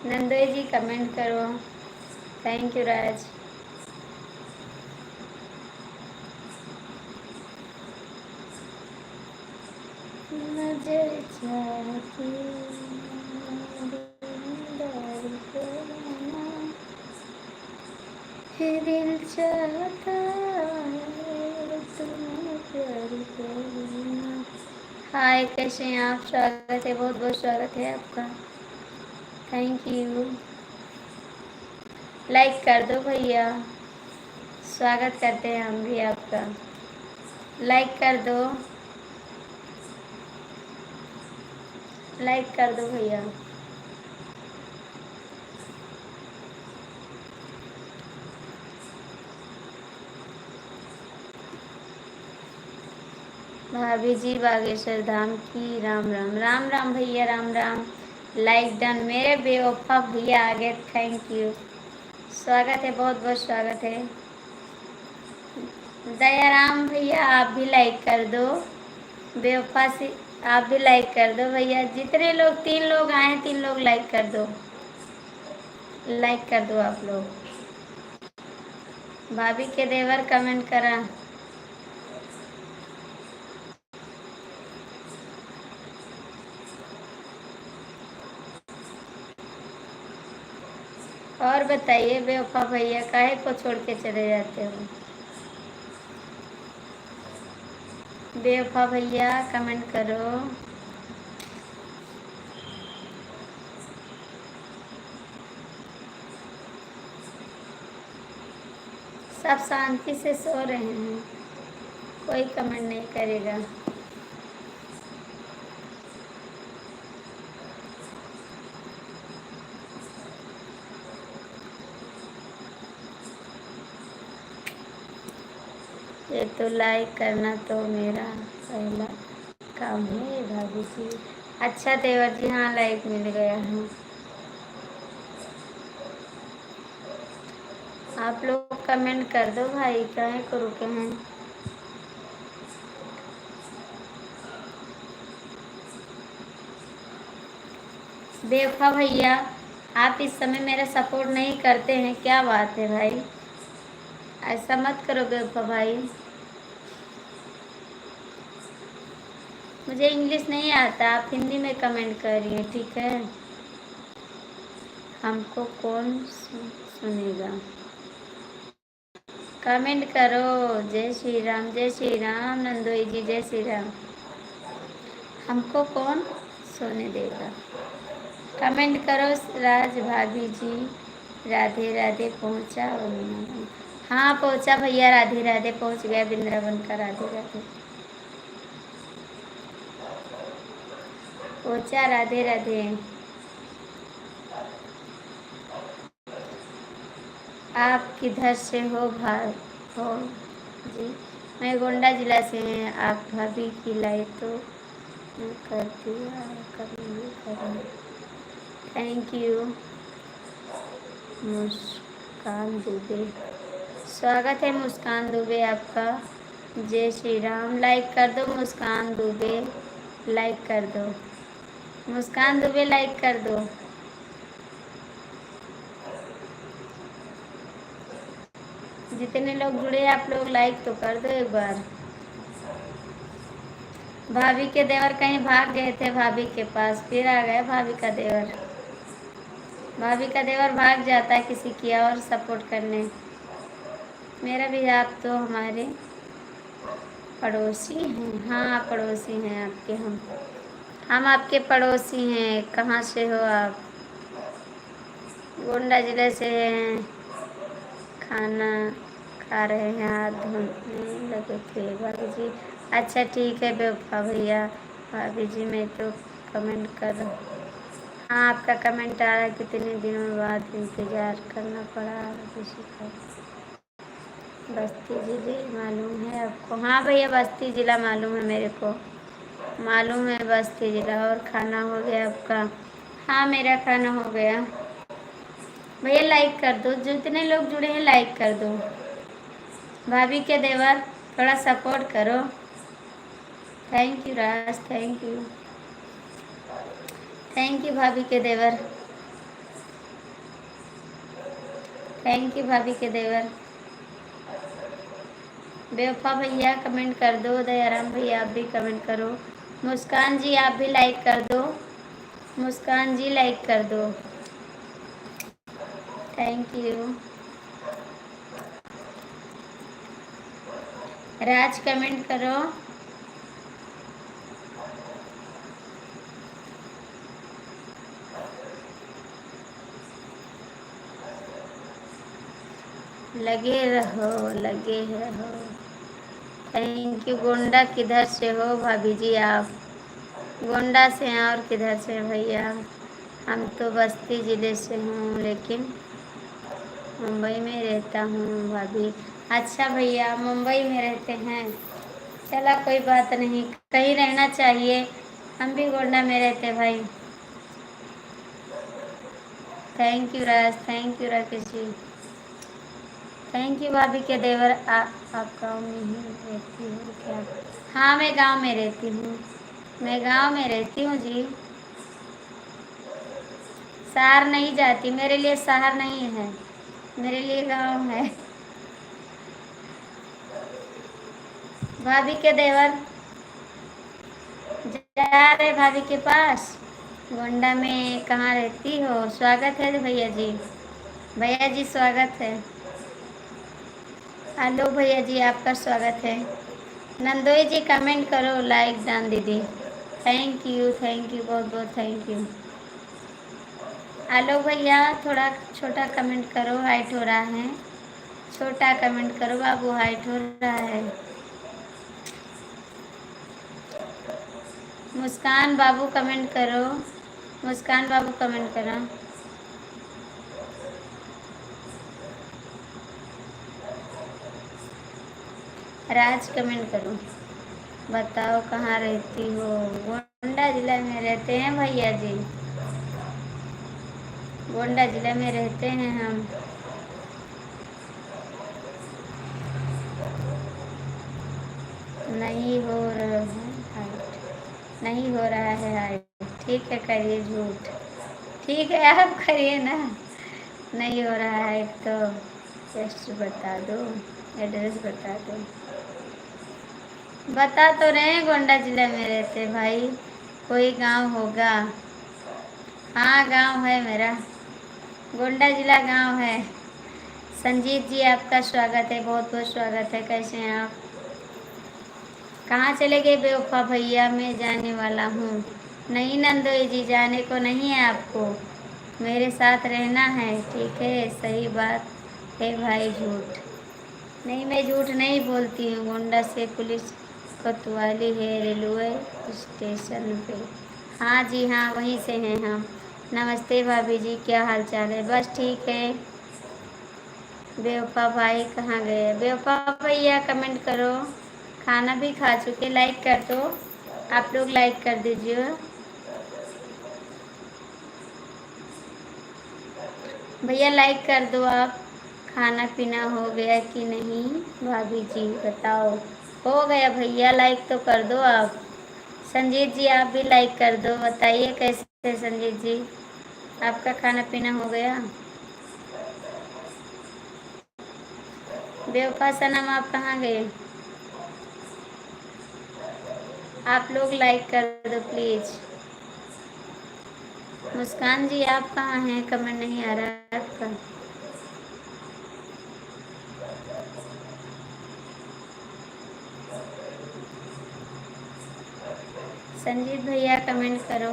नंदोई जी कमेंट करो। Thank you Raj. नजर चाहती दिलदार करना, है दिल चाहता है तुम्हें प्यार करना। हाय, कैसे हैं आप? स्वागत है, बहुत बहुत स्वागत है आपका। Thank you. लाइक कर दो भैया, स्वागत करते हैं हम भी आपका। लाइक कर दो, लाइक कर दो भैया। भाभी जी बागेश्वर धाम की राम राम। राम राम भैया, राम राम। Like done. मेरे बेवफा भैया आगे, थैंक यू। स्वागत है, बहुत बहुत स्वागत है। दयाराम भैया आप भी लाइक कर दो। बेवफा से आप भी लाइक कर दो भैया। जितने लोग, 3 लोग आए हैं, 3 लोग लाइक कर दो। लाइक कर दो आप लोग। भाभी के देवर कमेंट करा। और बताइए बेवफा भैया, काहे को छोड़ के चले जाते हो? बेवफा भैया कमेंट करो। सब शांति से सो रहे हैं, कोई कमेंट नहीं करेगा। ये तो लाइक करना तो मेरा पहला काम है भाभी जी। अच्छा देवर जी, हाँ लाइक मिल गया है। आप लोग कमेंट कर दो भाई, काहे को रुके हैं? बेवफा भैया, आप इस समय मेरा सपोर्ट नहीं करते हैं, क्या बात है भाई? ऐसा मत करो बेवफा भाई। मुझे इंग्लिश नहीं आता, आप हिंदी में कमेंट करिए, ठीक है? हमको कौन सुनेगा? कमेंट करो। जय श्री राम, जय श्री राम नंदोई जी, जय श्री राम। हमको कौन सोने देगा? कमेंट करो। राज भाभी जी, राधे राधे। पहुँचा वृंदावन? हाँ पहुँचा भैया, राधे राधे, पहुँच गया वृंदावन का। राधे राधे पहुँचा, राधे राधे। आप किधर से हो भाई? हो जी, मैं गोंडा जिला से हैं। आप भाभी की लाइक तो मैं कर दिया, कभी भी करूँ। Thank you. मुस्कान दुबे, स्वागत है मुस्कान दुबे आपका। जय श्री राम। लाइक कर दो मुस्कान दुबे, लाइक कर दो। मुस्कान दुबे लाइक कर दो। जितने लोग जुड़े हैं आप लोग लाइक तो कर दो एक बार। भाभी के देवर कहीं भाग गए थे, भाभी के पास फिर आ गया भाभी का देवर। भाभी का देवर भाग जाता है किसी की और सपोर्ट करने। मेरा भी आप तो हमारे पड़ोसी हैं। हाँ पड़ोसी हैं आपके हम आपके पड़ोसी हैं। कहाँ से हो आप? गोंडा जिले से हैं। खाना खा रहे हैं, हाथ धोने लगे थे भाभी जी। अच्छा ठीक है बेवफा भैया। भाभी जी मैं तो कमेंट कर रहा हूँ। हाँ आपका कमेंट आ रहा है, कितने दिनों बाद इंतज़ार करना पड़ा किसी का। बस्ती जिले मालूम है आपको? हाँ भैया बस्ती ज़िला मालूम है मेरे को, मालूम है बस्ती ज़िला। और खाना हो गया आपका? हाँ मेरा खाना हो गया। भैया लाइक कर दो, जितने लोग जुड़े हैं लाइक कर दो। भाभी के देवर थोड़ा सपोर्ट करो। Thank you Raj, thank you. Thank you भाभी के देवर, थैंक यू भाभी के देवर। बेवफा भैया कमेंट कर दो। दयाराम भैया आप भी कमेंट करो। मुस्कान जी आप भी लाइक कर दो। मुस्कान जी लाइक कर दो। Thank you. राज कमेंट करो। लगे रहो, लगे रहो। Thank you. गोंडा किधर से हो भाभी जी आप? गोंडा से हैं और किधर से हैं भैया? हम तो बस्ती ज़िले से हूँ लेकिन मुंबई में रहता हूँ भाभी। अच्छा भैया मुंबई में रहते हैं, चला कोई बात नहीं, कहीं रहना चाहिए। हम भी गोंडा में रहते भाई। Thank you Raj, thank you Rakesh ji. Thank you भाभी के देवर। आप गाँव में ही रहती हो क्या? हाँ मैं गांव में रहती हूँ, मैं गांव में रहती हूँ जी। शहर नहीं जाती, मेरे लिए शहर नहीं है, मेरे लिए गांव है। भाभी के देवर जा रहे भाभी के पास। गोंडा में कहाँ रहती हो? स्वागत है भैया जी, भैया जी स्वागत है। हेलो भैया जी आपका स्वागत है। नंदोई जी कमेंट करो, लाइक डाल दीदी। थैंक यू बहुत बहुत थैंक यू। हेलो भैया थोड़ा छोटा कमेंट करो, हाइट हो रहा है। छोटा कमेंट करो बाबू, हाइट हो रहा है। मुस्कान बाबू कमेंट करो, मुस्कान बाबू कमेंट करो। राज कमेंट करो, बताओ कहाँ रहती हो? गोंडा जिला में रहते हैं भैया जी, गोंडा जिला में रहते हैं हम। नहीं हो रहा है हाइट, नहीं हो रहा है हाइट। ठीक है करिए झूठ, ठीक है आप करिए ना। नहीं हो रहा है तो जस्ट बता दो, एड्रेस बता दो। बता तो रहे हैं गोंडा जिले में रहते भाई, कोई गांव होगा। हाँ गांव है मेरा, गोंडा जिला गांव है। संजीत जी आपका स्वागत है, बहुत बहुत स्वागत है। कैसे हैं आप? कहाँ चले गए बेवफा भैया? मैं जाने वाला हूँ। नहीं नंदोई जी जाने को नहीं है आपको, मेरे साथ रहना है ठीक है। सही बात है भाई, झूठ नहीं, मैं झूठ नहीं बोलती हूँ। गोंडा से पुलिस कोतवाली है रेलवे स्टेशन पे। हाँ जी हाँ वहीं से हैं हम। नमस्ते भाभी जी, क्या हाल चाल है? बस ठीक है। बेवफा भाई कहाँ गए? बेवफा भैया कमेंट करो। खाना भी खा चुके, लाइक कर दो, आप लोग लाइक कर दीजिए। भैया लाइक कर दो आप। खाना पीना हो गया कि नहीं भाभी जी बताओ? हो गया भैया, लाइक तो कर दो आप। संजीत जी आप भी लाइक कर दो, बताइए कैसे संजीत जी, आपका खाना पीना हो गया? बेवफा सनम आप कहाँ गए? आप लोग लाइक कर दो प्लीज। मुस्कान जी आप कहाँ हैं? कमेंट नहीं आ रहा है आपका। संजीत भैया कमेंट करो।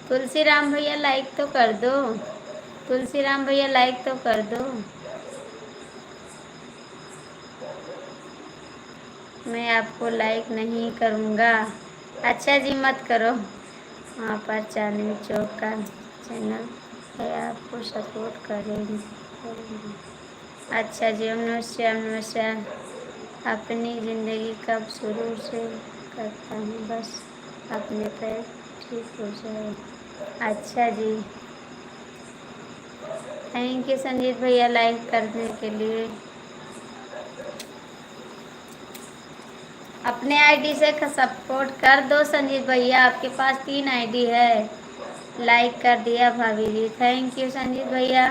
तुलसी राम भैया लाइक तो कर दो। तुलसी राम भैया लाइक तो कर दो। मैं आपको लाइक नहीं करूँगा। अच्छा जी मत करो। वहाँ पर चांदनी चौक का चैनल है, आपको सपोर्ट करेंगे। अच्छा जी, ओम नमस्ते, ओम नमस्ते। अपनी ज़िंदगी कब शुरू से करता हूँ, बस अपने पैर ठीक हो जाए। अच्छा जी, थैंक यू संजीत भैया लाइक करने के लिए। अपने आईडी से सपोर्ट कर दो संजीत भैया, आपके पास 3 आईडी है। लाइक कर दिया भाभी जी, थैंक यू संजीत भैया,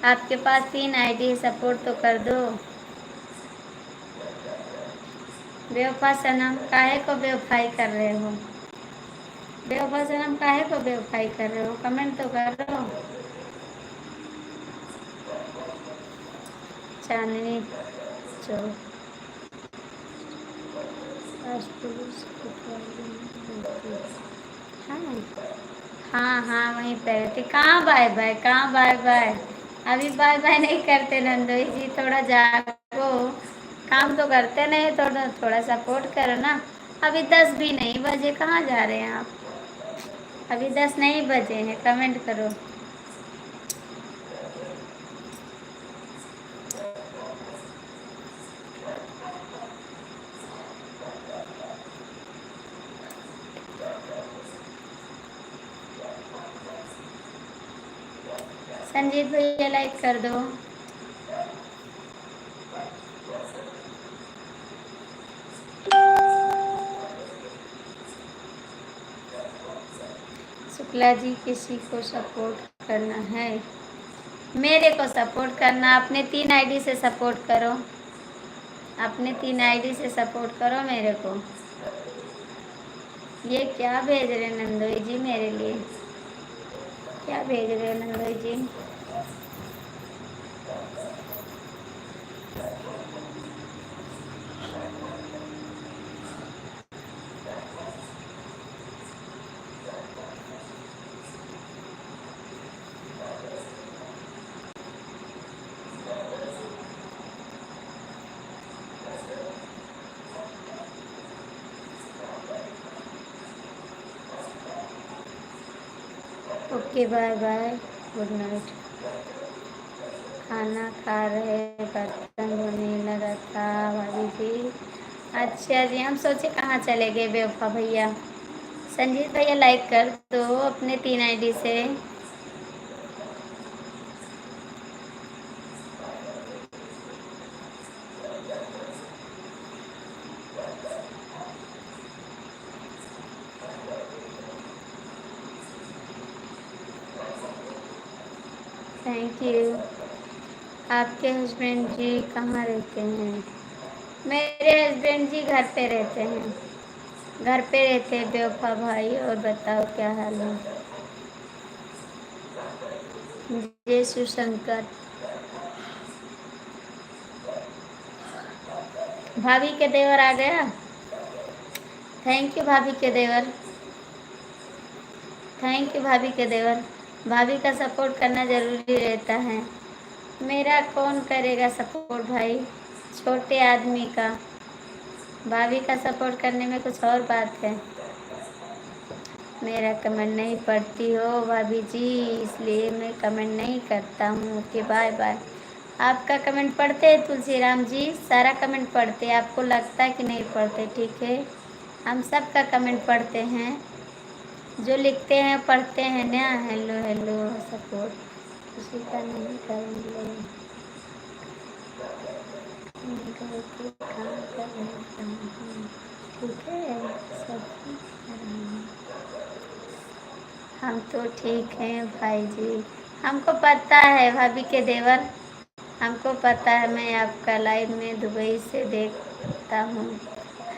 आपके पास 3 आईडी है, सपोर्ट तो कर दो। बेवफा सनम काहे को बेवफाई कर रहे हो? बेवफा सनम काहे को बेवफाई कर रहे हो? कमेंट तो करो। चांदनी चौक हाँ हाँ वहीं पे रहती। कहाँ बाय बाय, कहाँ बाय बाय? अभी बाय बाय नहीं करते नंदोई जी, थोड़ा जागो। काम तो करते नहीं, थोड़ा थोड़ा सपोर्ट करो ना। अभी 10 भी नहीं बजे, कहाँ जा रहे हैं आप? अभी 10 नहीं बजे हैं, कमेंट करो। संजीत भैया लाइक कर दो। शुक्ला जी किसी को सपोर्ट करना है? मेरे को सपोर्ट करना, अपने 3 आईडी से सपोर्ट करो। अपने 3 आईडी से सपोर्ट करो मेरे को। ये क्या भेज रहे नंदोई जी मेरे लिए? क्या भेज रहे नंदोई जी? Okay bye bye, good night. खाना खा रहे, बर्तन धोने लगा था भाभी जी। अच्छा जी, हम सोचे कहाँ चले गए बेवफा भैया। संजीत भैया लाइक कर दो अपने 3 आईडी से। Thank you. आपके हस्बैंड जी कहाँ रहते हैं? मेरे हस्बैंड जी घर पे रहते हैं। घर पे रहते हैं बेवफा भाई। और बताओ क्या हाल है? जय शिव शंकर। भाभी के देवर आ गया। थैंक यू भाभी के देवर, थैंक यू भाभी के देवर। भाभी का सपोर्ट करना ज़रूरी रहता है। मेरा कौन करेगा सपोर्ट भाई, छोटे आदमी का। भाभी का सपोर्ट करने में कुछ और बात है। मेरा कमेंट नहीं पढ़ती हो भाभी जी, इसलिए मैं कमेंट नहीं करता हूँ। Okay bye bye. आपका कमेंट पढ़ते हैं तुलसी राम जी, सारा कमेंट पढ़ते हैं। आपको लगता है कि नहीं पढ़ते, ठीक है, हम सब का कमेंट पढ़ते हैं। जो लिखते हैं पढ़ते हैं ना, हेलो हेलो सपोर्ट किसी का नहीं करेंगे। घर के काम कर रहे हैं, ठीक है सब कर रहे हैं। हम तो ठीक हैं भाई जी, हमको पता है भाभी के देवर, हमको पता है। मैं आपका लाइव में दुबई से देखता हूँ,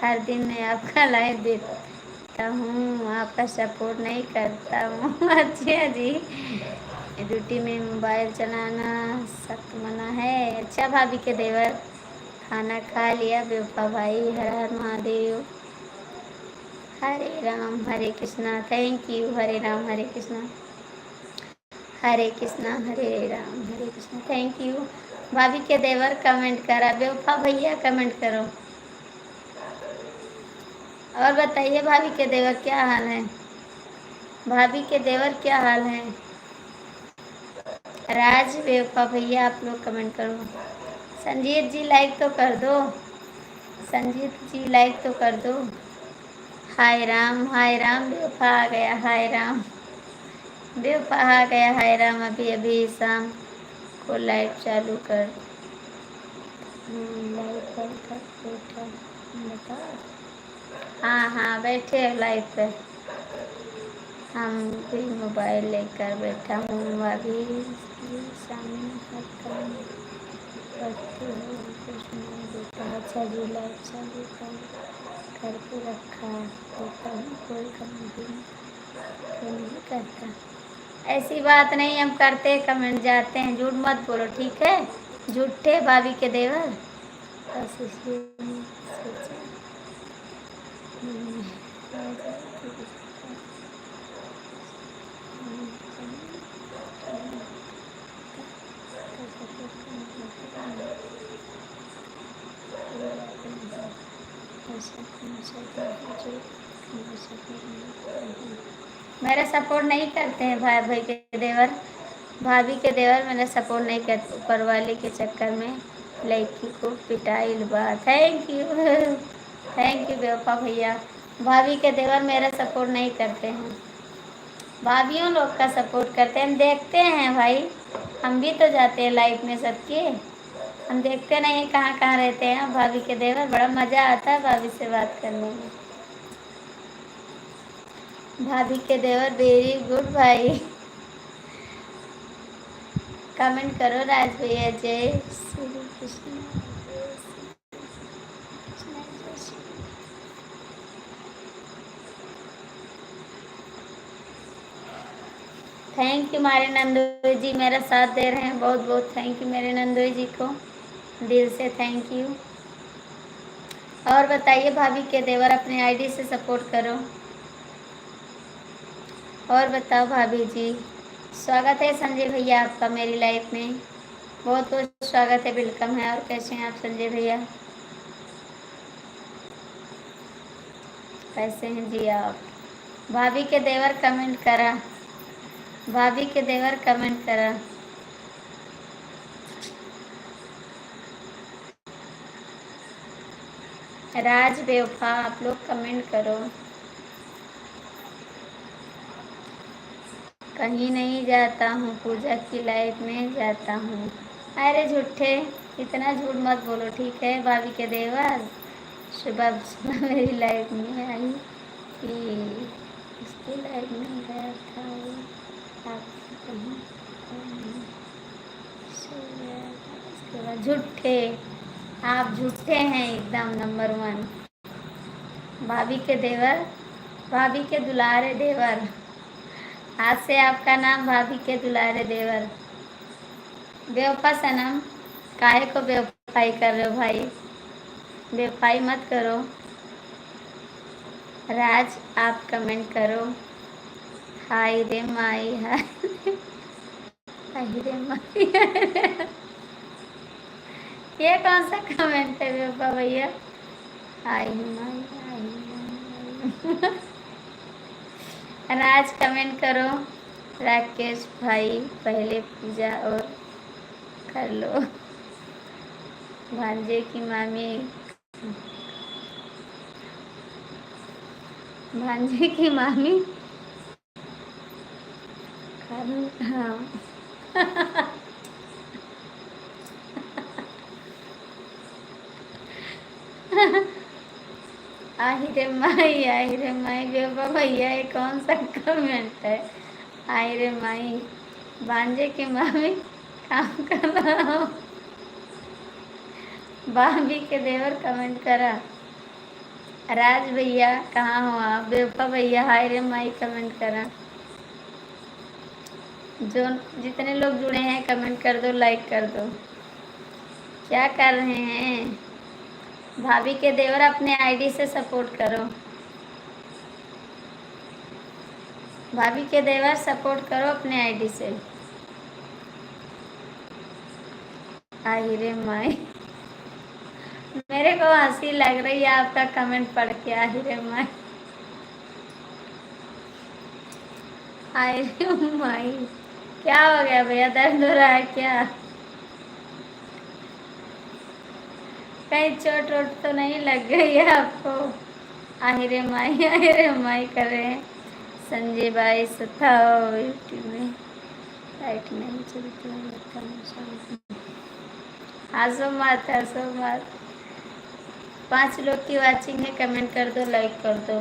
हर दिन मैं आपका लाइव देखता हूँ, आपका सपोर्ट नहीं करता हूँ। अच्छा जी, ड्यूटी में मोबाइल चलाना सख्त मना है। अच्छा भाभी के देवर, खाना खा लिया बेवफा भाई? हर हर महादेव। हरे राम हरे कृष्णा, थैंक यू। हरे राम हरे कृष्णा, हरे कृष्णा हरे राम हरे कृष्णा, थैंक यू। भाभी के देवर कमेंट करा, बेवफा भैया कमेंट करो। और बताइए भाभी के देवर क्या हाल है? भाभी के देवर क्या हाल है? राज बेवफा भैया आप लोग कमेंट करो। संजीत जी लाइक तो कर दो, संजीत जी लाइक तो कर दो। हाय राम बेवफा आ गया, हाय राम बेवफा आ गया, हाय राम। अभी अभी शाम को लाइट चालू कर, लाइट कर बैठा बता। हाँ हाँ बैठे हैं लाइव पे, हम भी मोबाइल लेकर बैठा हूँ अभी। सामने हर काम करते हो कुछ नहीं देता। अच्छा जी लाइट चालू करके रखा होता हूँ, कोई काम भी क्यों नहीं करता? ऐसी बात नहीं, हम करते कमेंट जाते हैं, झूठ मत बोलो ठीक है, झूठे भाभी के देवर। बस इसलिए सोचा आ जाती है। मेरा सपोर्ट नहीं करते हैं भाई भाई के देवर, भाभी के देवर मेरा सपोर्ट नहीं करते। ऊपर वाले के चक्कर में लड़की को पिटाई बा। थैंक यू, थैंक यू बेवफा भैया। भाभी के देवर मेरा सपोर्ट नहीं करते हैं, भाभीयों लोग का सपोर्ट करते हैं। हम देखते हैं भाई, हम भी तो जाते हैं लाइफ में सबके, हम देखते नहीं हैं कहाँ कहाँ रहते हैं भाभी के देवर। बड़ा मज़ा आता है भाभी से बात करने में। भाभी के देवर वेरी गुड भाई, कमेंट करो राज भैया। जय श्री कृष्ण, जय श्री कृष्ण, जय श्री। थैंक यू मेरे नंदोई जी, मेरा साथ दे रहे हैं, बहुत बहुत थैंक यू मेरे नंदोई जी को, दिल से थैंक यू। और बताइए भाभी के देवर, अपने आईडी से सपोर्ट करो। और बताओ भाभी जी। स्वागत है संजय भैया आपका मेरी लाइफ में, बहुत बहुत स्वागत है, वेलकम है। और कैसे हैं आप संजय भैया? कैसे हैं जी आप? भाभी के देवर कमेंट करा, भाभी के देवर कमेंट करा। राज बेवफा आप लोग कमेंट करो। कहीं नहीं जाता हूँ, पूजा की लाइफ में जाता हूँ। अरे झूठे, इतना झूठ मत बोलो ठीक है भाभी के देवर। सुबह सुबह मेरी लाइफ में आई कि उसकी लाइफ में गया था वो, आप कहीं सो गया था। उसके बाद झूठे, आप झूठे हैं एकदम नंबर वन। भाभी के देवर, भाभी के दुलारे देवर, आज से आपका नाम भाभी के दुलारे देवर। बेवफा सनम, काहे को बेवफाई कर रहे हो भाई? बेवफाई मत करो। राज आप कमेंट करो। हाय रे माई, हाय रे माई। ये कौन सा कमेंट है बेवफा भैया? हाय माई, हाय माई। राज कमेंट करो। राकेश भाई पहले पूजा और कर लो, भांजे की मामी, भांजे की मामी हाँ। आई रे माई बेबा भैया, ये कौन सा कमेंट है? आई रे माई, भांजे की मामी काम कर रहा हूँ। भाभी के देवर कमेंट करा। राज भैया कहाँ हो आप? बेवफा भैया हाय रे माई कमेंट करा। जो जितने लोग जुड़े हैं कमेंट कर दो, लाइक कर दो। क्या कर रहे हैं? भाभी के देवर अपने आईडी से सपोर्ट करो। भाभी के देवर सपोर्ट करो अपने आईडी से। आई रे माई, मेरे को हंसी लग रही है आपका कमेंट पढ़ के। आई रे माई, आई रे माई, क्या हो गया भैया? दर्द हो रहा है क्या? कहीं चोट वोट तो नहीं लग गई है आपको? आई रे माई कर रहे हैं। संजय भाई सताओ यूट्यूब में लाइट नहीं चलती है, लगता है। हंसो मत, हंसो मत। 5 लोग की वाचिंग है, कमेंट कर दो, लाइक कर दो।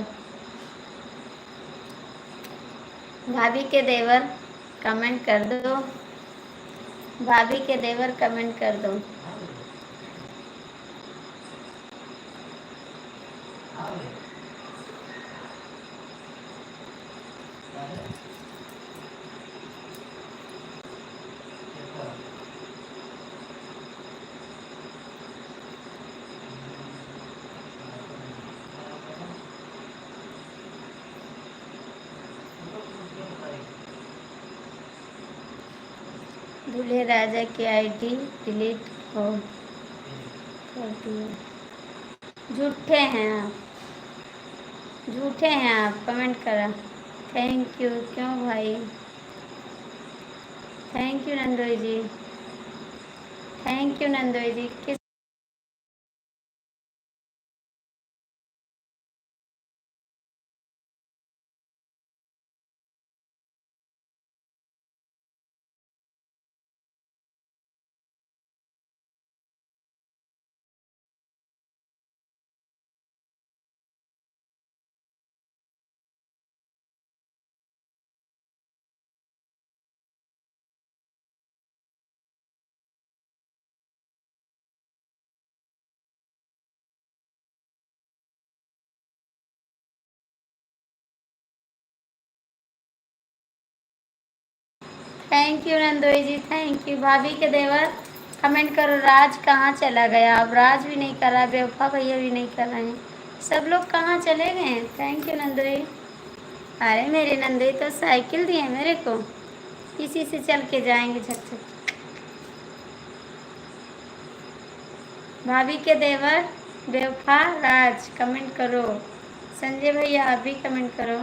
भाभी के देवर कमेंट कर दो। भाभी के देवर कमेंट कर दो। दूल्हे राजा की आईडी डिलीट हो कर दिया। झूठे हैं आप, झूठे हैं आप, कमेंट करा। Thank you. क्यों भाई? थैंक यू नंदोई जी, थैंक यू नंदोई जी। किस थैंक यू नंदोई जी, थैंक यू। भाभी के देवर कमेंट करो। राज कहाँ चला गया? अब राज भी नहीं कर रहा, बेवफा भैया भी नहीं कर रहे हैं। सब लोग कहाँ चले गए हैं? थैंक यू नंदोई। अरे मेरे नंदोई तो साइकिल दिए मेरे को, इसी से चल के जाएंगे झक झक। भाभी के देवर बेवफा राज कमेंट करो। संजय भैया आप भी कमेंट करो।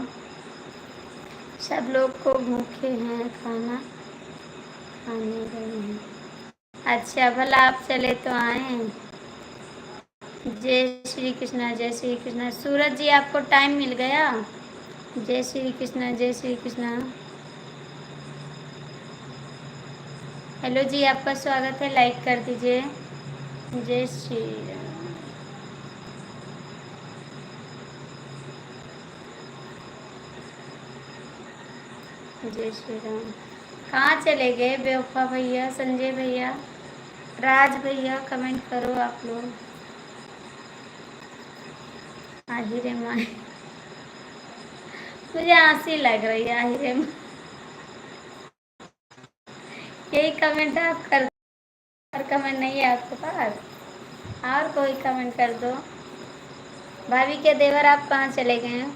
सब लोग को भूखे हैं, खाना खाने गए हैं। अच्छा भला आप चले तो आए। जय श्री कृष्णा, जय श्री कृष्णा। सूरज जी आपको टाइम मिल गया? जय श्री कृष्णा, जय श्री कृष्णा। हेलो जी, आपका स्वागत है, लाइक कर दीजिए। जय श्री राम। जय श्री राम। कहाँ चले गए बेवफा भैया? संजय भैया, राज भैया कमेंट करो आप लोग। आहिरे माए, मुझे हंसी लग रही है। आहिरे माए, यही कमेंट आप कर, और कमेंट नहीं है आपके पास? और कोई कमेंट कर दो। भाभी के देवर आप कहाँ चले गए हैं?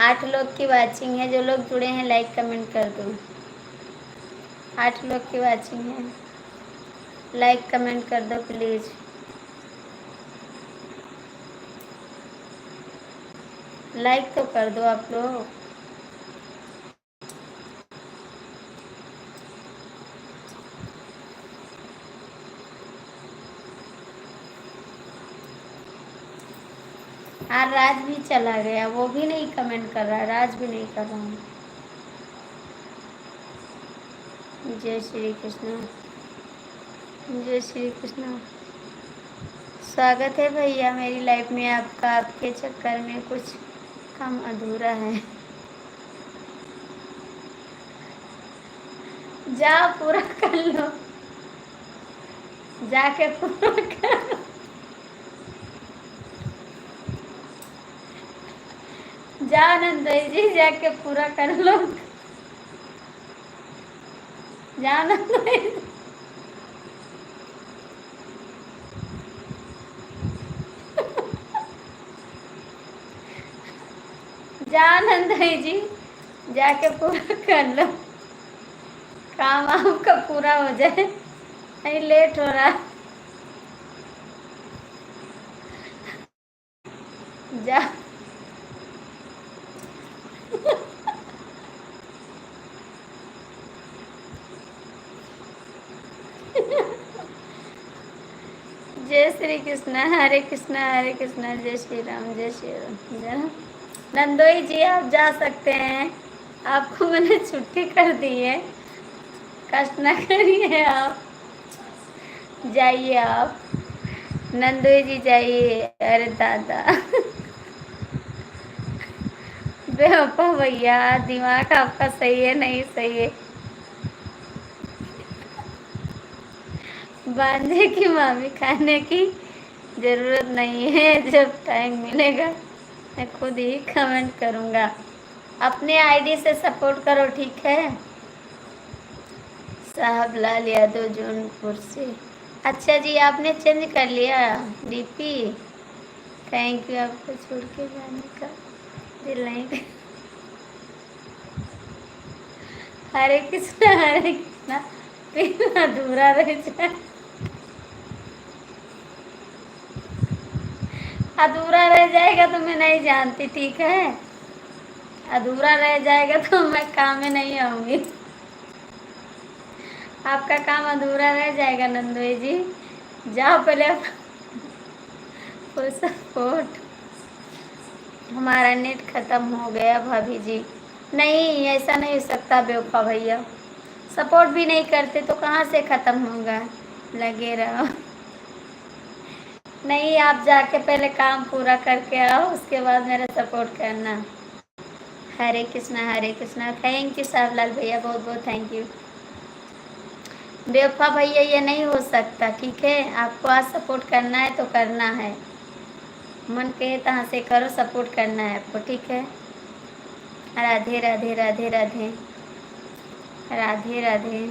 8 लोग की वाचिंग है, जो लोग जुड़े हैं लाइक कमेंट कर दो। 8 लोग की वाचिंग है, लाइक कमेंट कर दो प्लीज़। लाइक तो कर दो आप लोग। हाँ राज भी चला गया, वो भी नहीं कमेंट कर रहा है, राज भी नहीं कर रहा हूँ। जय श्री कृष्ण। जय श्री कृष्ण। स्वागत है भैया मेरी लाइफ में आपका। आपके चक्कर में कुछ काम अधूरा है। जा पूरा कर लो, जाके पूरा कर। जा नंदोई जी, जाके पूरा कर लो। जा नंदोई जी। जा नंदोई जी, जाके पूरा कर लो, काम आपका पूरा हो जाए। नहीं लेट हो रहा। जा। जय श्री कृष्ण, हरे कृष्णा हरे कृष्णा, जय श्री राम जय श्री राम। जय नंदोई जी आप जा सकते हैं, आपको मैंने छुट्टी कर दी है, कष्ट न करिए आप, जाइए आप। नंदोई जी जाइए। अरे दादा बेवफा भैया, दिमाग आपका सही है नहीं सही है। बांझे की मामी खाने की जरूरत नहीं है, जब टाइम मिलेगा मैं खुद ही कमेंट करूँगा। अपने आईडी से सपोर्ट करो, ठीक है। साहब लाल यादव जौनपुर से। अच्छा जी, आपने चेंज कर लिया डीपी। थैंक यू, आपको छोड़ के जाने का दिल नहीं। हरे कृष्णा फिर अधूरा रह जाए। अधूरा रह जाएगा तो मैं नहीं जानती, ठीक है। अधूरा रह जाएगा तो मैं काम में नहीं आऊँगी। आपका काम अधूरा रह जाएगा नंदोई जी। जाओ पहले फुल सपोर्ट। हमारा नेट खत्म हो गया भाभी जी। नहीं, ऐसा नहीं हो सकता बेवफा भैया, सपोर्ट भी नहीं करते तो कहाँ से ख़त्म होगा। लगे रहो। नहीं, आप जाके पहले काम पूरा करके आओ, उसके बाद मेरा सपोर्ट करना। हरे कृष्णा। थैंक यू सावलाल भैया, बहुत बहुत थैंक यू। बेवफा भैया ये नहीं हो सकता, ठीक है। आपको आज सपोर्ट करना है तो करना है, मन कहे तहाँ से करो, सपोर्ट करना है आपको, ठीक है। राधे राधे राधे राधे राधे राधे।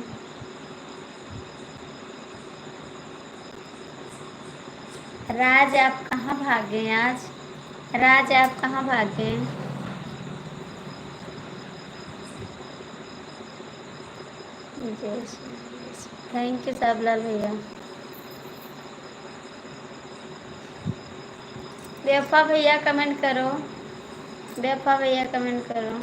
राज आप कहाँ भागे आज? राज आप कहाँ भागे? थैंक यू साबलाल भैया। बेवफा भैया कमेंट करो, बेवफा भैया कमेंट करो।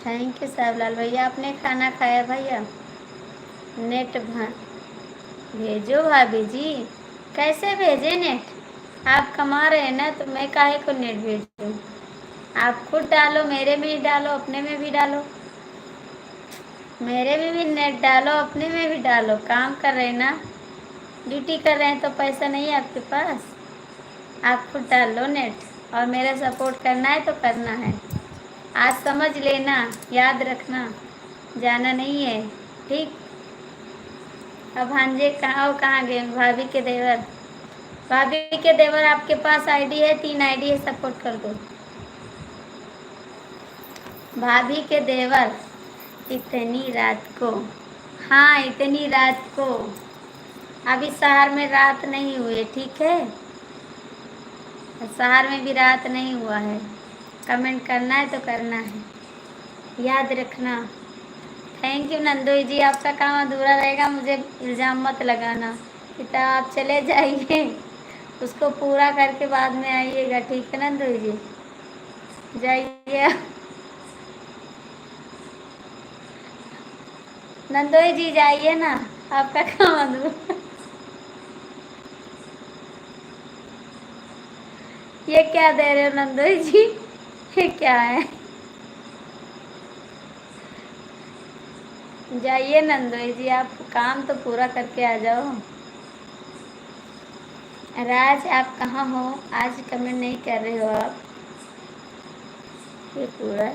थैंक यू साबलाल भैया। आपने खाना खाया भैया? नेट भेजो भाभी जी। कैसे भेजे नेट? आप कमा रहे हैं ना, तो मैं काहे को नेट भेजूँ? आप खुद डालो, मेरे में ही डालो, अपने में भी डालो। मेरे में भी नेट डालो, अपने में भी डालो। काम कर रहे हैं ना, ड्यूटी कर रहे हैं, तो पैसा नहीं है आपके पास। आप खुद डाल लो नेट, और मेरा सपोर्ट करना है तो करना है। आज समझ लेना, याद रखना, जाना नहीं है, ठीक। अब भांजे कहाँ हो, कहाँ गए? भाभी के देवर, भाभी के देवर आपके पास आईडी है? 3 आईडी है, सपोर्ट कर दो। भाभी के देवर इतनी रात को, हाँ इतनी रात को, अभी शहर में रात नहीं हुई, ठीक है। शहर में भी रात नहीं हुआ है। कमेंट करना है तो करना है, याद रखना। थैंक यू नंदोई जी, आपका काम अधूरा रहेगा, मुझे इल्ज़ाम मत लगाना। तो आप चले जाइए, उसको पूरा करके बाद में आइएगा, ठीक है नंदोई जी। जाइए नंदोई जी, जाइए ना, आपका काम अधूरा। ये क्या दे रहे हो नंदोई जी? ये क्या है? जाइए नंदोई जी, आप काम तो पूरा करके आ जाओ। राज आप कहाँ हो? आज कमेंट नहीं कर रहे हो आप। ये पूरा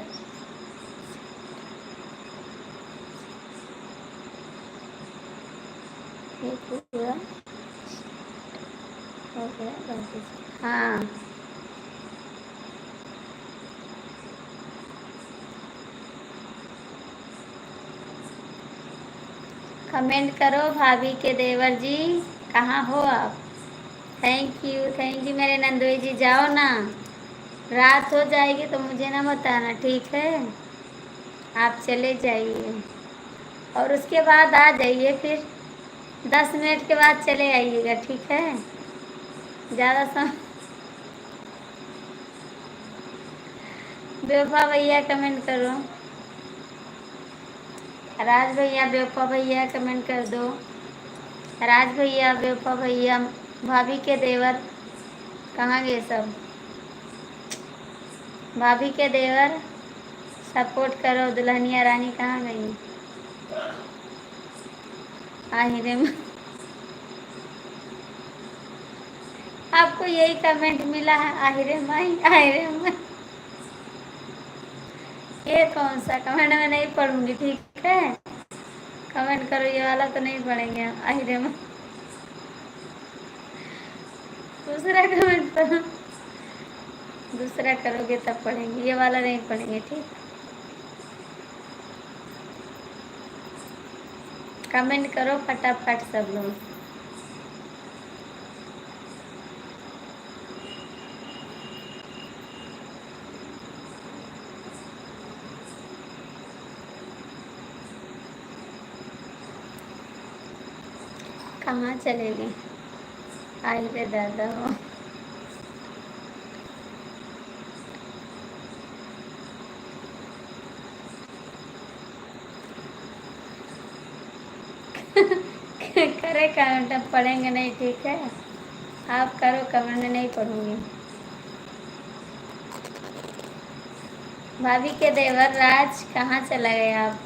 ये पूरा हो गया बाकी। हाँ, कमेंट करो भाभी के देवर जी, कहाँ हो आप? थैंक यू मेरे नंदोई जी। जाओ ना, रात हो जाएगी तो मुझे ना बताना, ठीक है? आप चले जाइए और उसके बाद आ जाइए फिर। 10 मिनट के बाद चले आइएगा, ठीक है? ज़्यादा समय। बेवफा भैया कमेंट करो। राज भैया, बेवफा भैया कमेंट कर दो। राज भैया, बेवफा भैया, भाभी के देवर कहाँ गए सब? भाभी के देवर सपोर्ट करो। दुल्हनिया रानी कहाँ गई? आहिरे में आपको यही कमेंट मिला है, आहिरे माई आहिरे माई। ये कौन सा कमेंट? मैं नहीं पढ़ूंगी, ठीक है? कमेंट करो, ये वाला तो नहीं पढ़ेंगे हम। आहिरे माई दूसरा कमेंट करो, दूसरा करोगे तब पढ़ेंगे, ये वाला नहीं पढ़ेंगे, ठीक? कमेंट करो फटाफट सब लोग। कहाँ चले गए? आहिरे दादा हो। करे कमेंट, अब पढ़ेंगे नहीं, ठीक है? आप करो कमेंट, नहीं पढ़ूंगी। भाभी के देवर राज कहाँ चला गए आप?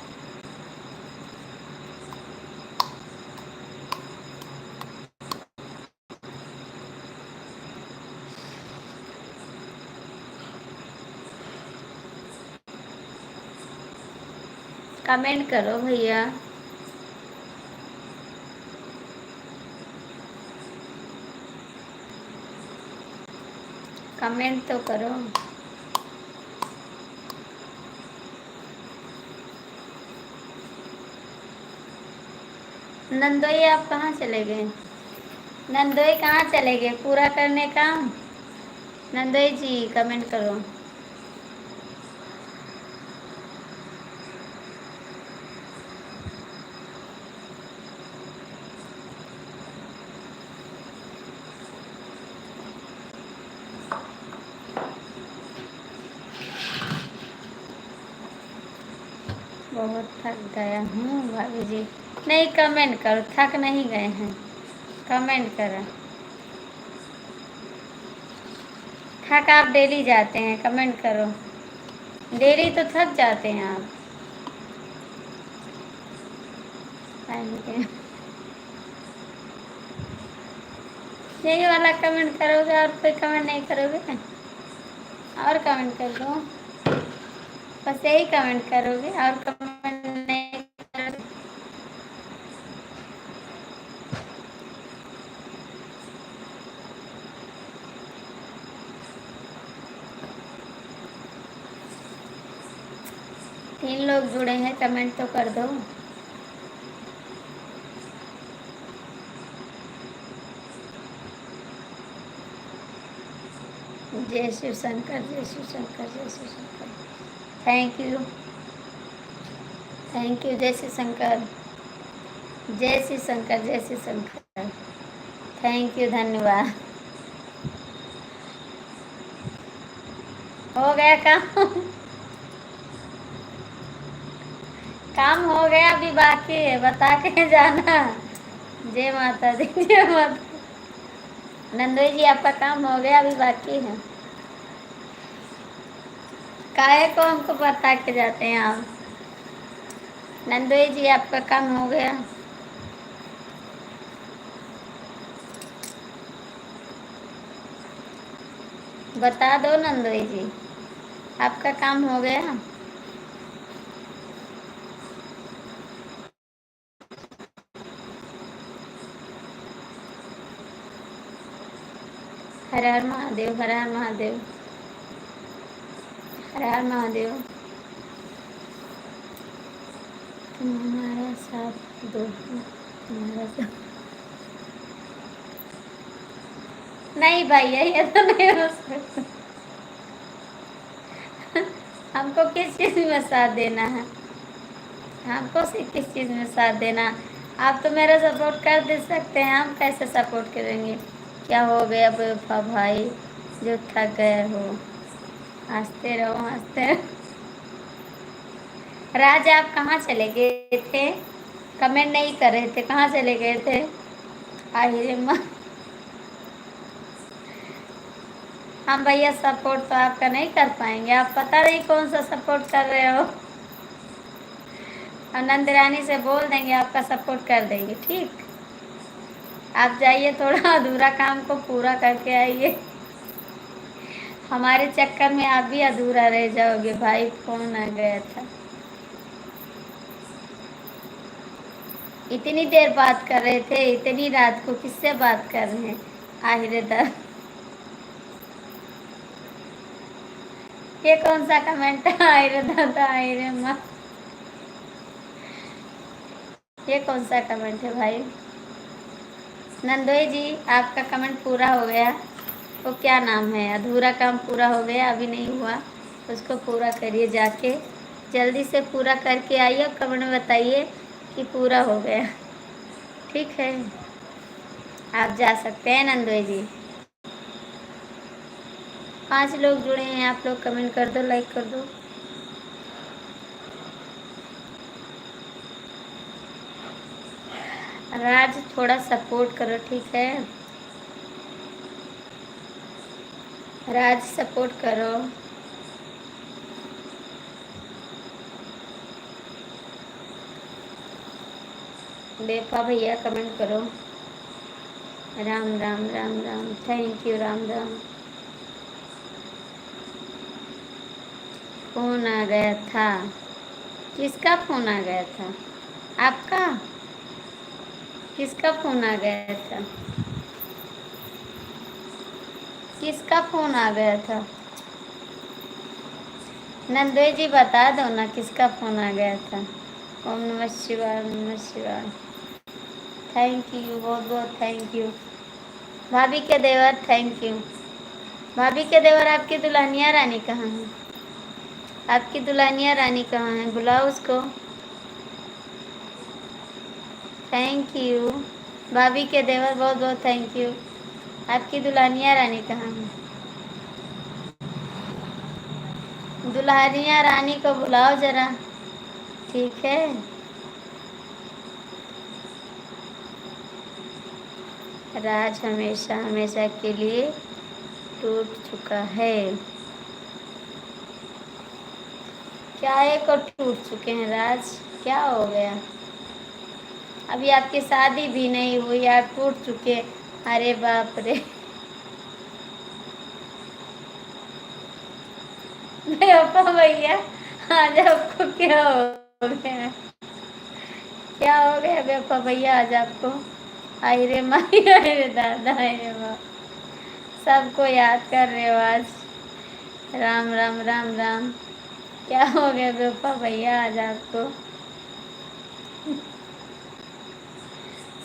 कमेंट करो भैया। कमेंट तो करो। नंदोई आप कहाँ चले गए? नंदोई कहाँ चले गए पूरा करने काम? नंदोई जी कमेंट करो। 'बहुत थक गया हूँ भाभी जी'। नहीं, कमेंट करो, थक नहीं गए हैं, कमेंट करो। थक आप डेली जाते हैं, कमेंट करो। डेली तो थक जाते हैं आप। यही वाला कमेंट करोगे और कोई कमेंट नहीं करोगे? और कमेंट कर दो, बस यही कमेंट करोगे और कमेंट नहीं करोगे? 3 लोग जुड़े हैं, कमेंट तो कर दो। जय शिव शंकर, जय शिव शंकर, जय Shiv Shankar. Thank you, thank you. जय शिव शंकर, जय शिव शंकर, जय शिव शंकर। थैंक यू, धन्यवाद। हो गया काम? काम हो गया, अभी बाकी है, बता के जाना। जय माता दी, जय माता। नंदोई जी आपका काम हो गया, अभी बाकी है। काहे को हमको बता के जाते हैं आप? नंदोई जी आपका काम हो गया? बता दो नंदोई जी, आपका काम हो गया? हर हर महादेव, हर हर महादेव, हर हर महादेव। तुम हमारा साथ दो, हमारा साथ। नहीं भैया, ये तो नहीं हो सकता। हमको किस चीज़ में साथ देना है? हमको से किस चीज़ में साथ देना? आप तो मेरा सपोर्ट कर दे सकते हैं, हम कैसे सपोर्ट करेंगे? क्या हो गया बेवफा भाई जो थक गए हो? हंसते रहो, हंसते रहो। राज आप कहाँ चले गए थे? कमेंट नहीं कर रहे थे, कहाँ चले गए थे? आहिरे माँ, हम भैया सपोर्ट तो आपका नहीं कर पाएंगे, आप पता नहीं कौन सा सपोर्ट कर रहे हो। आनंद रानी से बोल देंगे, आपका सपोर्ट कर देंगे, ठीक? आप जाइए, थोड़ा अधूरा काम को पूरा करके आइए। हमारे चक्कर में आप भी अधूरा रह जाओगे। भाई फोन आ गया था, इतनी देर बात कर रहे थे, इतनी रात को किससे बात कर रहे हैं? आहिरे दर, ये कौन सा कमेंट है? आहिरे दादा, आहिरे माँ, ये कौन सा कमेंट है भाई? नंदोई जी आपका कमेंट पूरा हो गया। वो क्या नाम है, अधूरा काम पूरा हो गया, अभी नहीं हुआ, उसको पूरा करिए जाके, जल्दी से पूरा करके आइए और कमेंट में बताइए कि पूरा हो गया, ठीक है? आप जा सकते हैं नंदोई जी। 5 लोग जुड़े हैं, आप लोग कमेंट कर दो, लाइक कर दो। राज थोड़ा सपोर्ट करो, ठीक है? राज सपोर्ट करो। बेपा भैया कमेंट करो। Ram Ram Ram Ram, thank you Ram Ram. Phone आ गया था? किसका फोन आ गया था? आपका? किसका फोन आ गया था? किसका फोन आ गया था? नंदोई जी बता दो ना, किसका फोन आ गया था? ओम नमः शिवाय, ओम नमः शिवाय। थैंक यू, बहुत बहुत थैंक यू। भाभी के देवर थैंक यू। भाभी के देवर, आपकी दुल्हनिया रानी कहाँ है? आपकी दुल्हनिया रानी कहाँ है? बुलाओ उसको। थैंक यू भाभी के देवर, बहुत बहुत थैंक यू। आपकी दुल्हनिया रानी कहाँ है? दुल्हनिया रानी को बुलाओ जरा, ठीक है? राज हमेशा हमेशा के लिए टूट चुका है। क्या एक और टूट चुके हैं राज? क्या हो गया? अभी आपकी शादी भी नहीं हुई, आप टूट चुके? अरे बाप रे। बेवफा भैया, आज आपको क्या हो गया? क्या हो गया बेवफा भैया आज आपको? आहिरे माई, आहिरे दादा, आहिरे माँ, सबको याद कर रहे हो आज? राम राम राम राम। क्या हो गया बेवफा भैया आज आपको?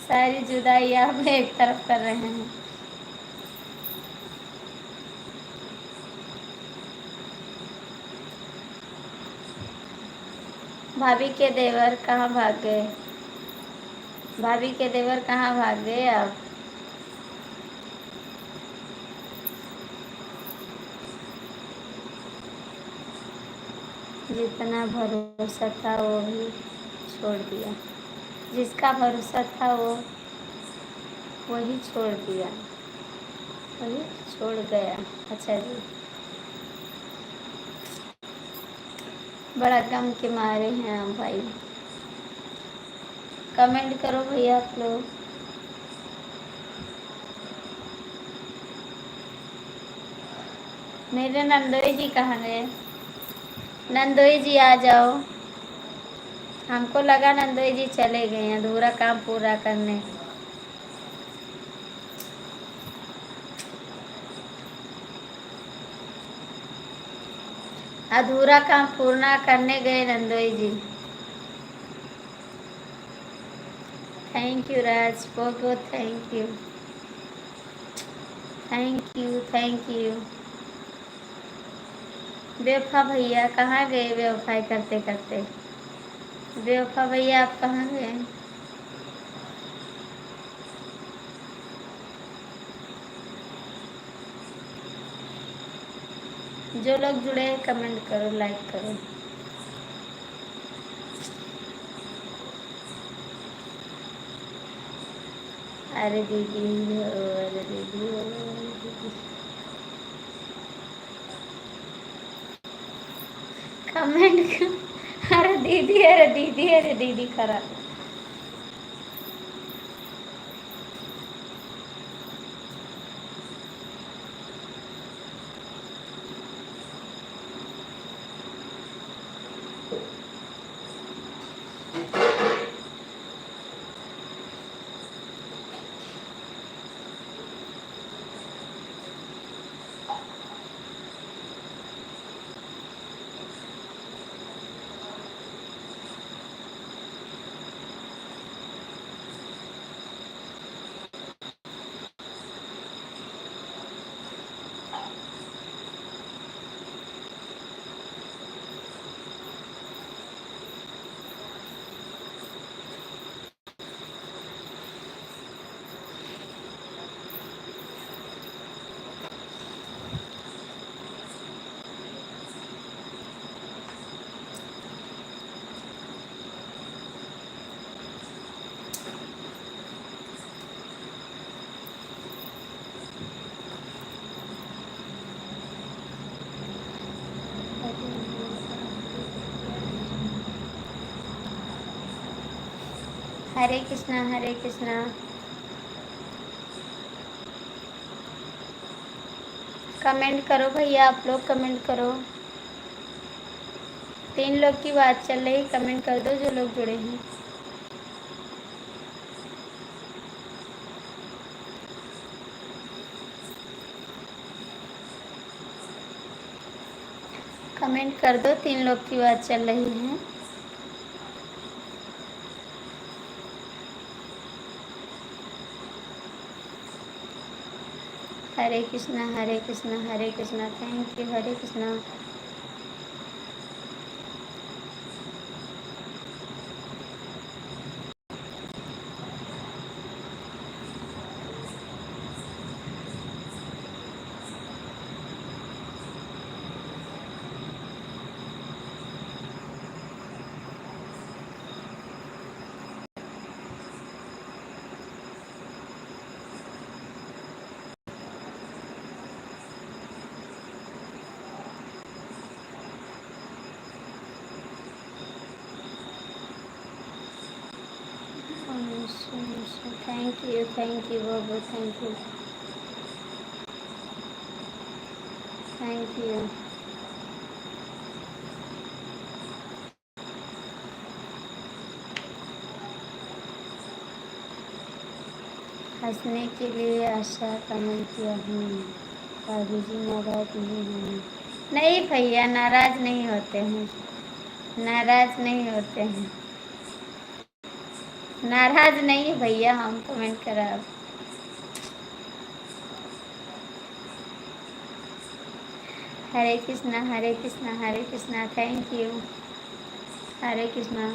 सारी जुदाई आप एक तरफ कर रहे हैं। भाभी के देवर कहाँ भाग गए? भाभी के देवर कहाँ भाग गए आप? जितना भरोसा था वो भी छोड़ दिया। जिसका भरोसा था वो वही छोड़ दिया, वही छोड़ गया। अच्छा जी, बड़ा गम के मारे हैं आप भाई। कमेंट करो भैया आप लोग। मेरे नंदोई जी कहाँ गए? नंदोई जी आ जाओ। हमको लगा नंदोई जी चले गए हैं अधूरा काम पूरा करने। अधूरा काम पूरा करने गए नंदोई जी। थैंक यू राज, बहुत बहुत thank you, thank you, thank you. बेवफा भैया कहाँ गए बेवफाई करते करते? बेवफा भैया आप कहाँ गए? जो लोग जुड़े हैं कमेंट करो, लाइक करो। अरे दीदी हो, अरे दीदी हो, अरे दीदी। कमेंट अरे दीदी, अरे दीदी, अरे दीदी करा। हरे कृष्णा, हरे कृष्णा। कमेंट करो भैया आप लोग, कमेंट करो। 3 लोग की बात चल रही, कमेंट कर दो जो लोग जुड़े हैं। कमेंट कर दो, 3 लोग की बात चल रही है। हरे कृष्णा, हरे कृष्णा, हरे कृष्णा। थैंक यू, हरे कृष्णा। थैंक यू बहुत बहुत, थैंक यू, थैंक यू। हंसने के लिए आशा कमेंट किया हूँ। भाभी जी नाराज नहीं होंगे? नहीं भैया, नाराज नहीं होते हैं, नाराज नहीं होते हैं, नाराज नहीं है भैया हम, कमेंट करा। हरे कृष्णा, हरे कृष्णा, हरे कृष्णा। थैंक यू, हरे कृष्णा।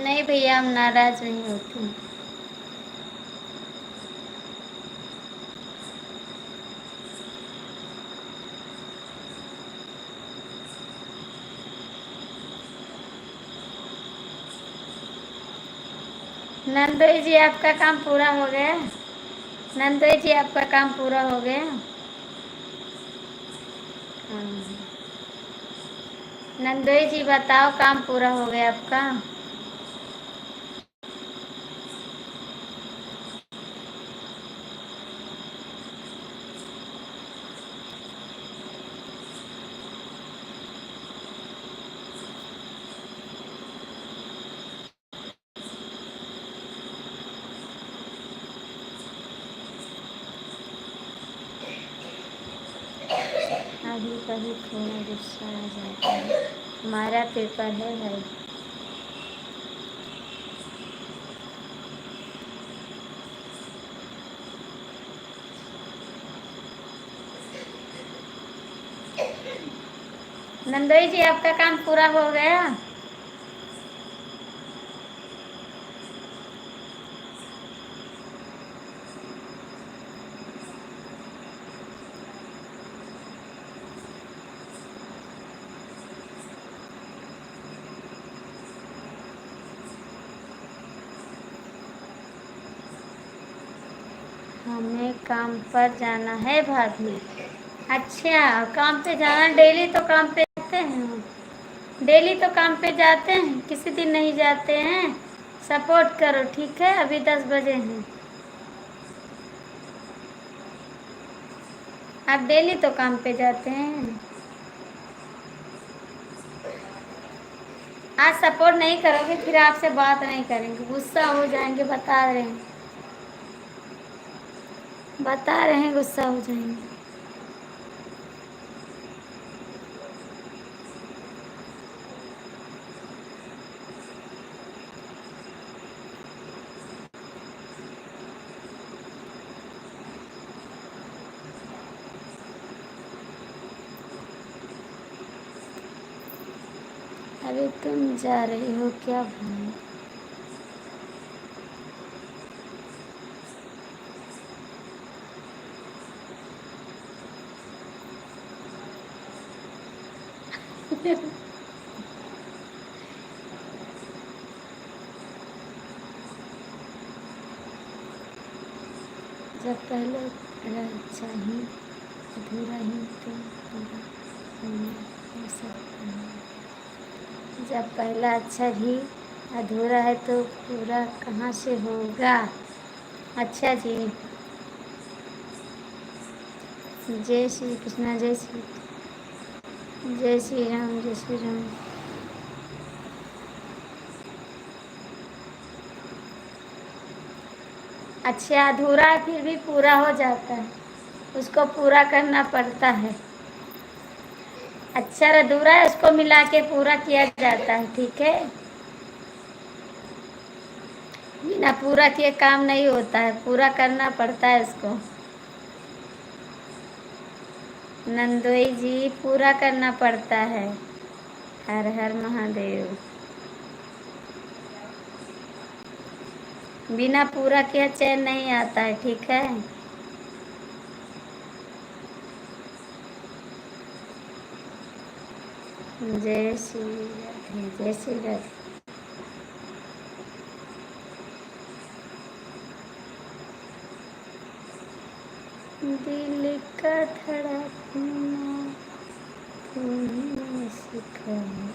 नहीं भैया, हम नाराज नहीं होते। नंदोई जी, आपका काम पूरा हो गया? नंदोई जी, आपका काम पूरा हो गया? हाँ। नंदोई जी बताओ, काम पूरा हो गया आपका? अभी कभी थोड़ा गुस्सा आ जाता है। हमारा पेपर है भाई। नंदोई जी, आपका काम पूरा हो गया? हमें काम पर जाना है भाभी। अच्छा, काम पे जाना। डेली तो काम पे जाते हैं। डेली तो काम पे जाते हैं, किसी दिन नहीं जाते हैं। सपोर्ट करो, ठीक है? अभी 10 बजे हैं। आप डेली तो काम पे जाते हैं। आज सपोर्ट नहीं करोगे फिर आपसे बात नहीं करेंगे, गुस्सा हो जाएंगे। बता रहे हैं, बता रहे हैं, गुस्सा हो जाएंगे। अरे तुम जा रही हो क्या भाई? जब पहले अच्छा ही अधूरा ही तो पूरा होना हो सकता है। जब पहला अक्षर ही अधूरा है तो पूरा कहाँ से होगा? अच्छा जी। जय श्री कृष्णा, जय श्री राम, जय श्री राम। अच्छा, अधूरा है फिर भी पूरा हो जाता है, उसको पूरा करना पड़ता है। अक्षर अधूरा है, उसको मिला के पूरा किया जाता है, ठीक है? बिना पूरा किए काम नहीं होता है, पूरा करना पड़ता है उसको। नंदोई जी, पूरा करना पड़ता है। हर हर महादेव। बिना पूरा किए चैन नहीं आता है, ठीक है? जय श्री राधे, जय श्री राधे। दिल का धड़कना तुमने सिखाया,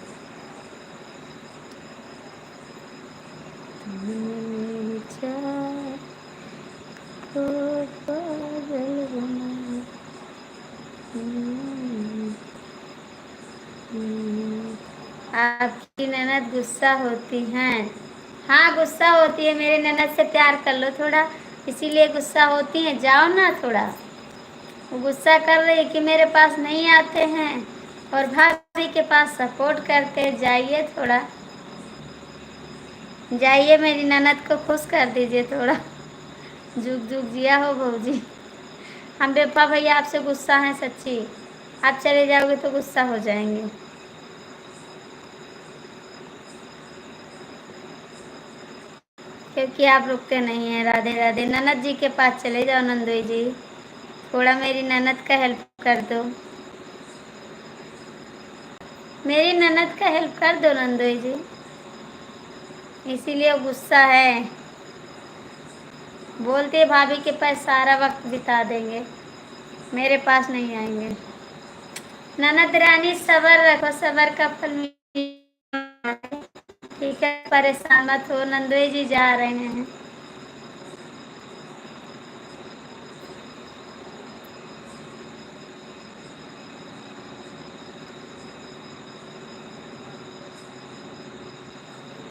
तुमने मेरी चाह को पागल बनाया। आपकी ननद गुस्सा होती हैं? हाँ, गुस्सा होती है। मेरे ननद से प्यार कर लो थोड़ा, इसीलिए गुस्सा होती हैं। जाओ ना थोड़ा। वो गुस्सा कर रही कि मेरे पास नहीं आते हैं और भाभी के पास सपोर्ट करते हैं। जाइए थोड़ा, जाइए, मेरी ननद को खुश कर दीजिए थोड़ा। जुग जुग जिया हो बहू। हम बेपा भैया आपसे गुस्सा हैं सच्ची। आप चले जाओगे तो गुस्सा हो जाएंगे। क्योंकि आप रुकते नहीं हैं। राधे राधे। ननद जी के पास चले जाओ नंदोई जी, थोड़ा मेरी ननद का हेल्प कर दो, मेरी ननद का हेल्प कर दो नंदोई जी, इसीलिए गुस्सा है। बोलते भाभी के पास सारा वक्त बिता देंगे, मेरे पास नहीं आएंगे। ननद रानी सबर रखो, सबर का फल मिलेगा। ठीक है, परेशान मत हो। नंदोई जी जा रहे हैं।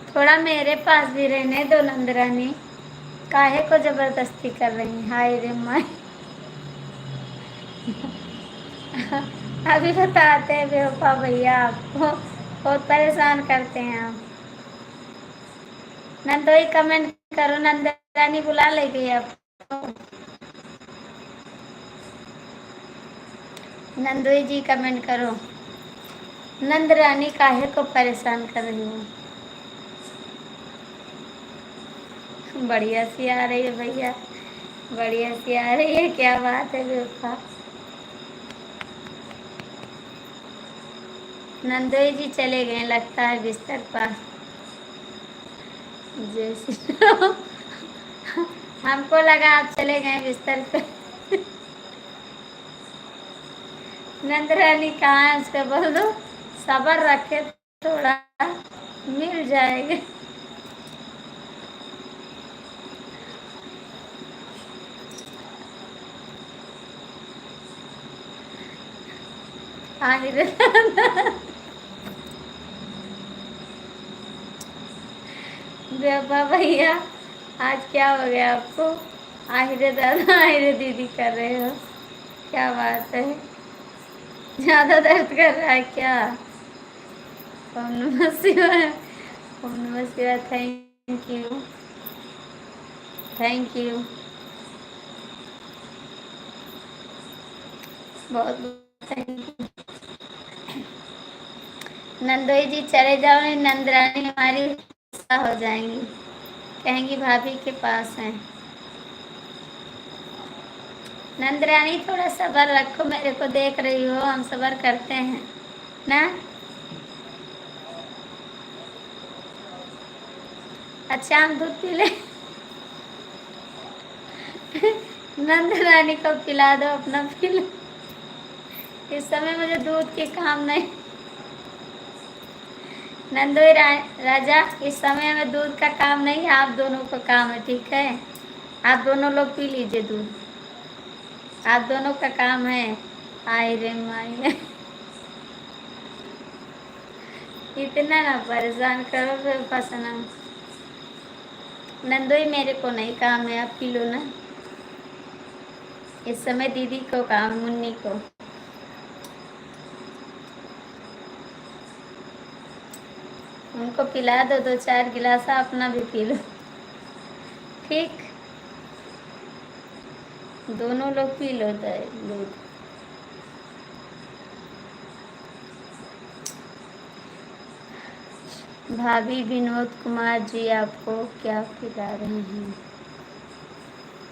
थोड़ा मेरे पास भी रहने दो नंदरानी, काहे को जबरदस्ती कर रही हैं? हाय रे माई। अभी बताते हैं बेवफा भैया, आपको बहुत परेशान करते हैं आप। नंदोई कमेंट करो, नंदरानी बुला लेगी आपको। नंदोई जी कमेंट करो, नंदरानी काहे को परेशान कर रही हो? बढ़िया सी आ रही है भैया, बढ़िया सी आ रही है, क्या बात है बेवफा। नंदोई जी चले गए लगता है बिस्तर पर। जय श्री राम। हमको लगा आप चले गए बिस्तर पे। नंदरानी कहाँ है, उसको बोल दो सबर रखे, थोड़ा मिल जाएगा। आहिर बेबा भैया, आज क्या हो गया आपको? आहिरे दादा आहिरे दीदी कर रहे हो, क्या बात है? ज्यादा दर्द कर रहा है क्या? ओम नमः शिवाय, ओम नमः शिवाय। थैंक यू, थैंक यू, बहुत बहुत थैंक यू। नंदोई जी चले जाओ, नहीं नंदरानी हमारी गुस्सा हो जाएंगी, कहेंगी भाभी के पास हैं। नंदरानी थोड़ा सब्र रखो, मेरे को देख रही हो, हम सब्र करते हैं ना। अच्छा हम दूध पी ले। नंदरानी को पिला दो, अपना पी लो। इस समय मुझे दूध के काम नहीं। नंदोई राजा, इस समय में दूध का काम नहीं है, आप दोनों का काम है, ठीक है? आप दोनों लोग पी लीजिए दूध, आप दोनों का काम है। आय रे माई। इतना ना परेशान करो फिर फंसना। नंदोई मेरे को नहीं काम है, आप पी लो ना। इस समय दीदी को काम, मुन्नी को। उनको पिला दो, दो चार गिलास, अपना भी पी लो, ठीक? दोनों लोग पी लो दूध। भाभी विनोद कुमार जी आपको क्या पिला रहे हैं?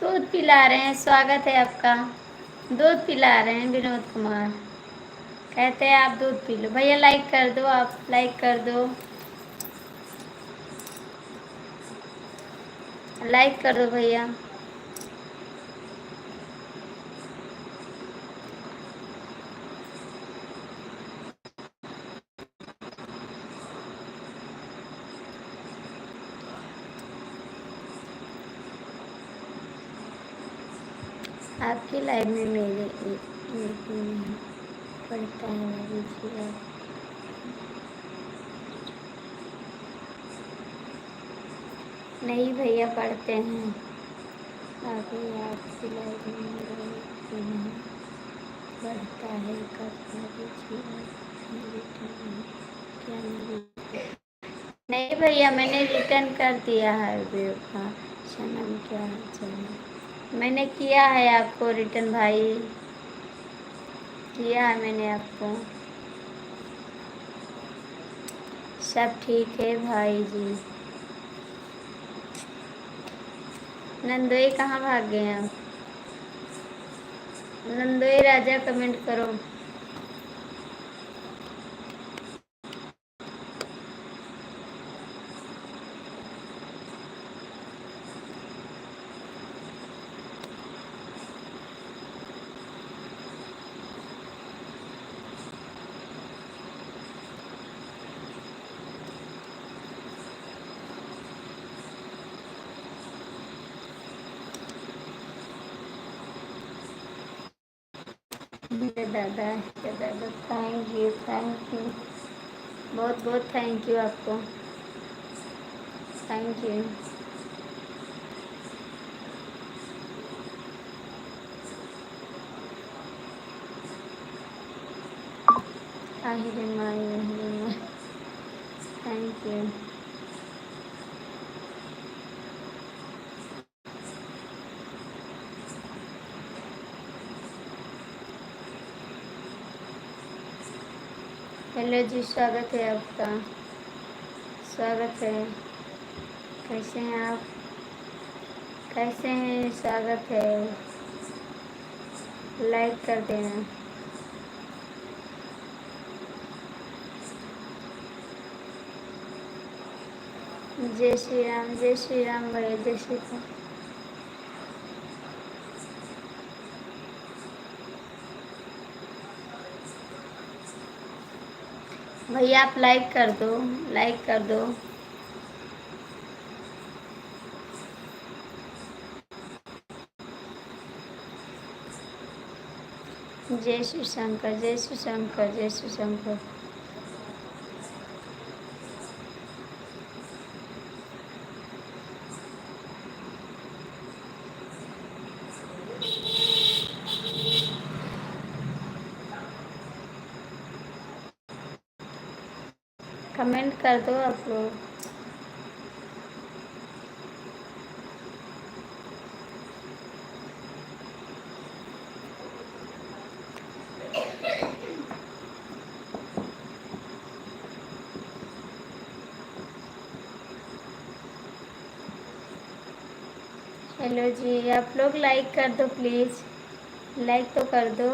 दूध पिला रहे हैं, स्वागत है आपका। दूध पिला रहे हैं विनोद कुमार, कहते हैं आप दूध पी लो। भैया लाइक कर दो, आप लाइक कर दो, लाइक कर दो भैया। आपकी लाइफ में मेरे एक नहीं पड़ता है भाभी जी। नहीं भैया पढ़ते हैं। अभी आपकी लाइफ में मेरा एक नहीं बढ़ता है, कब भाभी जी क्या नहीं भैया, मैंने रिटर्न कर दिया है। बेवफा सनम क्या चल, मैंने किया है आपको रिटर्न भाई, किया है मैंने आपको। सब ठीक है भाई जी। नंदोई कहाँ भाग गए आप? नंदोई राजा कमेंट करो। मेरे दादा के दादा, थैंक यू, थैंक यू, बहुत बहुत थैंक यू आपको, थैंक यू। आहिरे माई, आहिरे माई, थैंक यू। हेलो जी, स्वागत है आपका, स्वागत है। कैसे हैं आप? कैसे हैं? स्वागत है। लाइक कर देना। जय श्री राम भैया, जय श्री राम। भैया आप लाइक कर दो, लाइक कर दो। जय श्री शंकर, जय श्री शंकर, जय श्री शंकर। कमेंट कर दो आप लोग। हेलो जी, आप लोग लाइक कर दो प्लीज़, लाइक तो कर दो।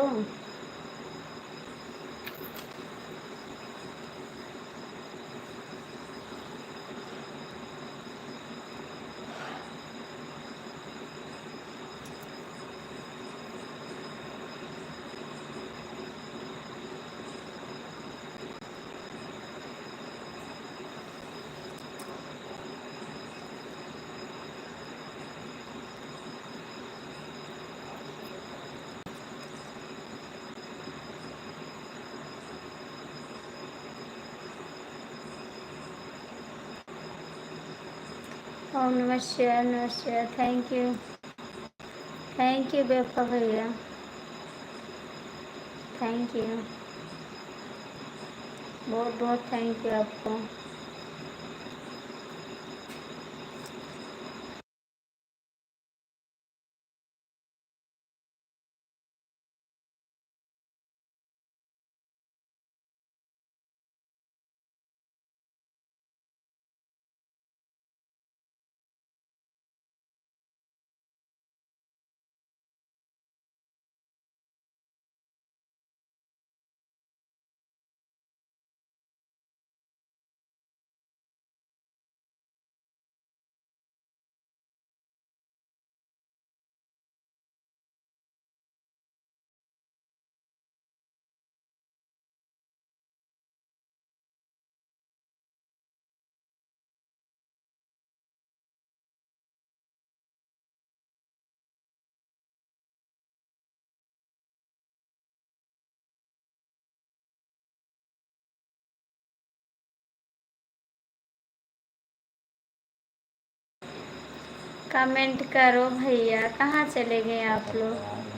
ओम नमः शिवाय, नमः शिवाय, थैंक यू बेपा भैया, थैंक यू, बहुत बहुत थैंक यू आपको। कमेंट करो भैया, कहाँ चले गए आप लोग?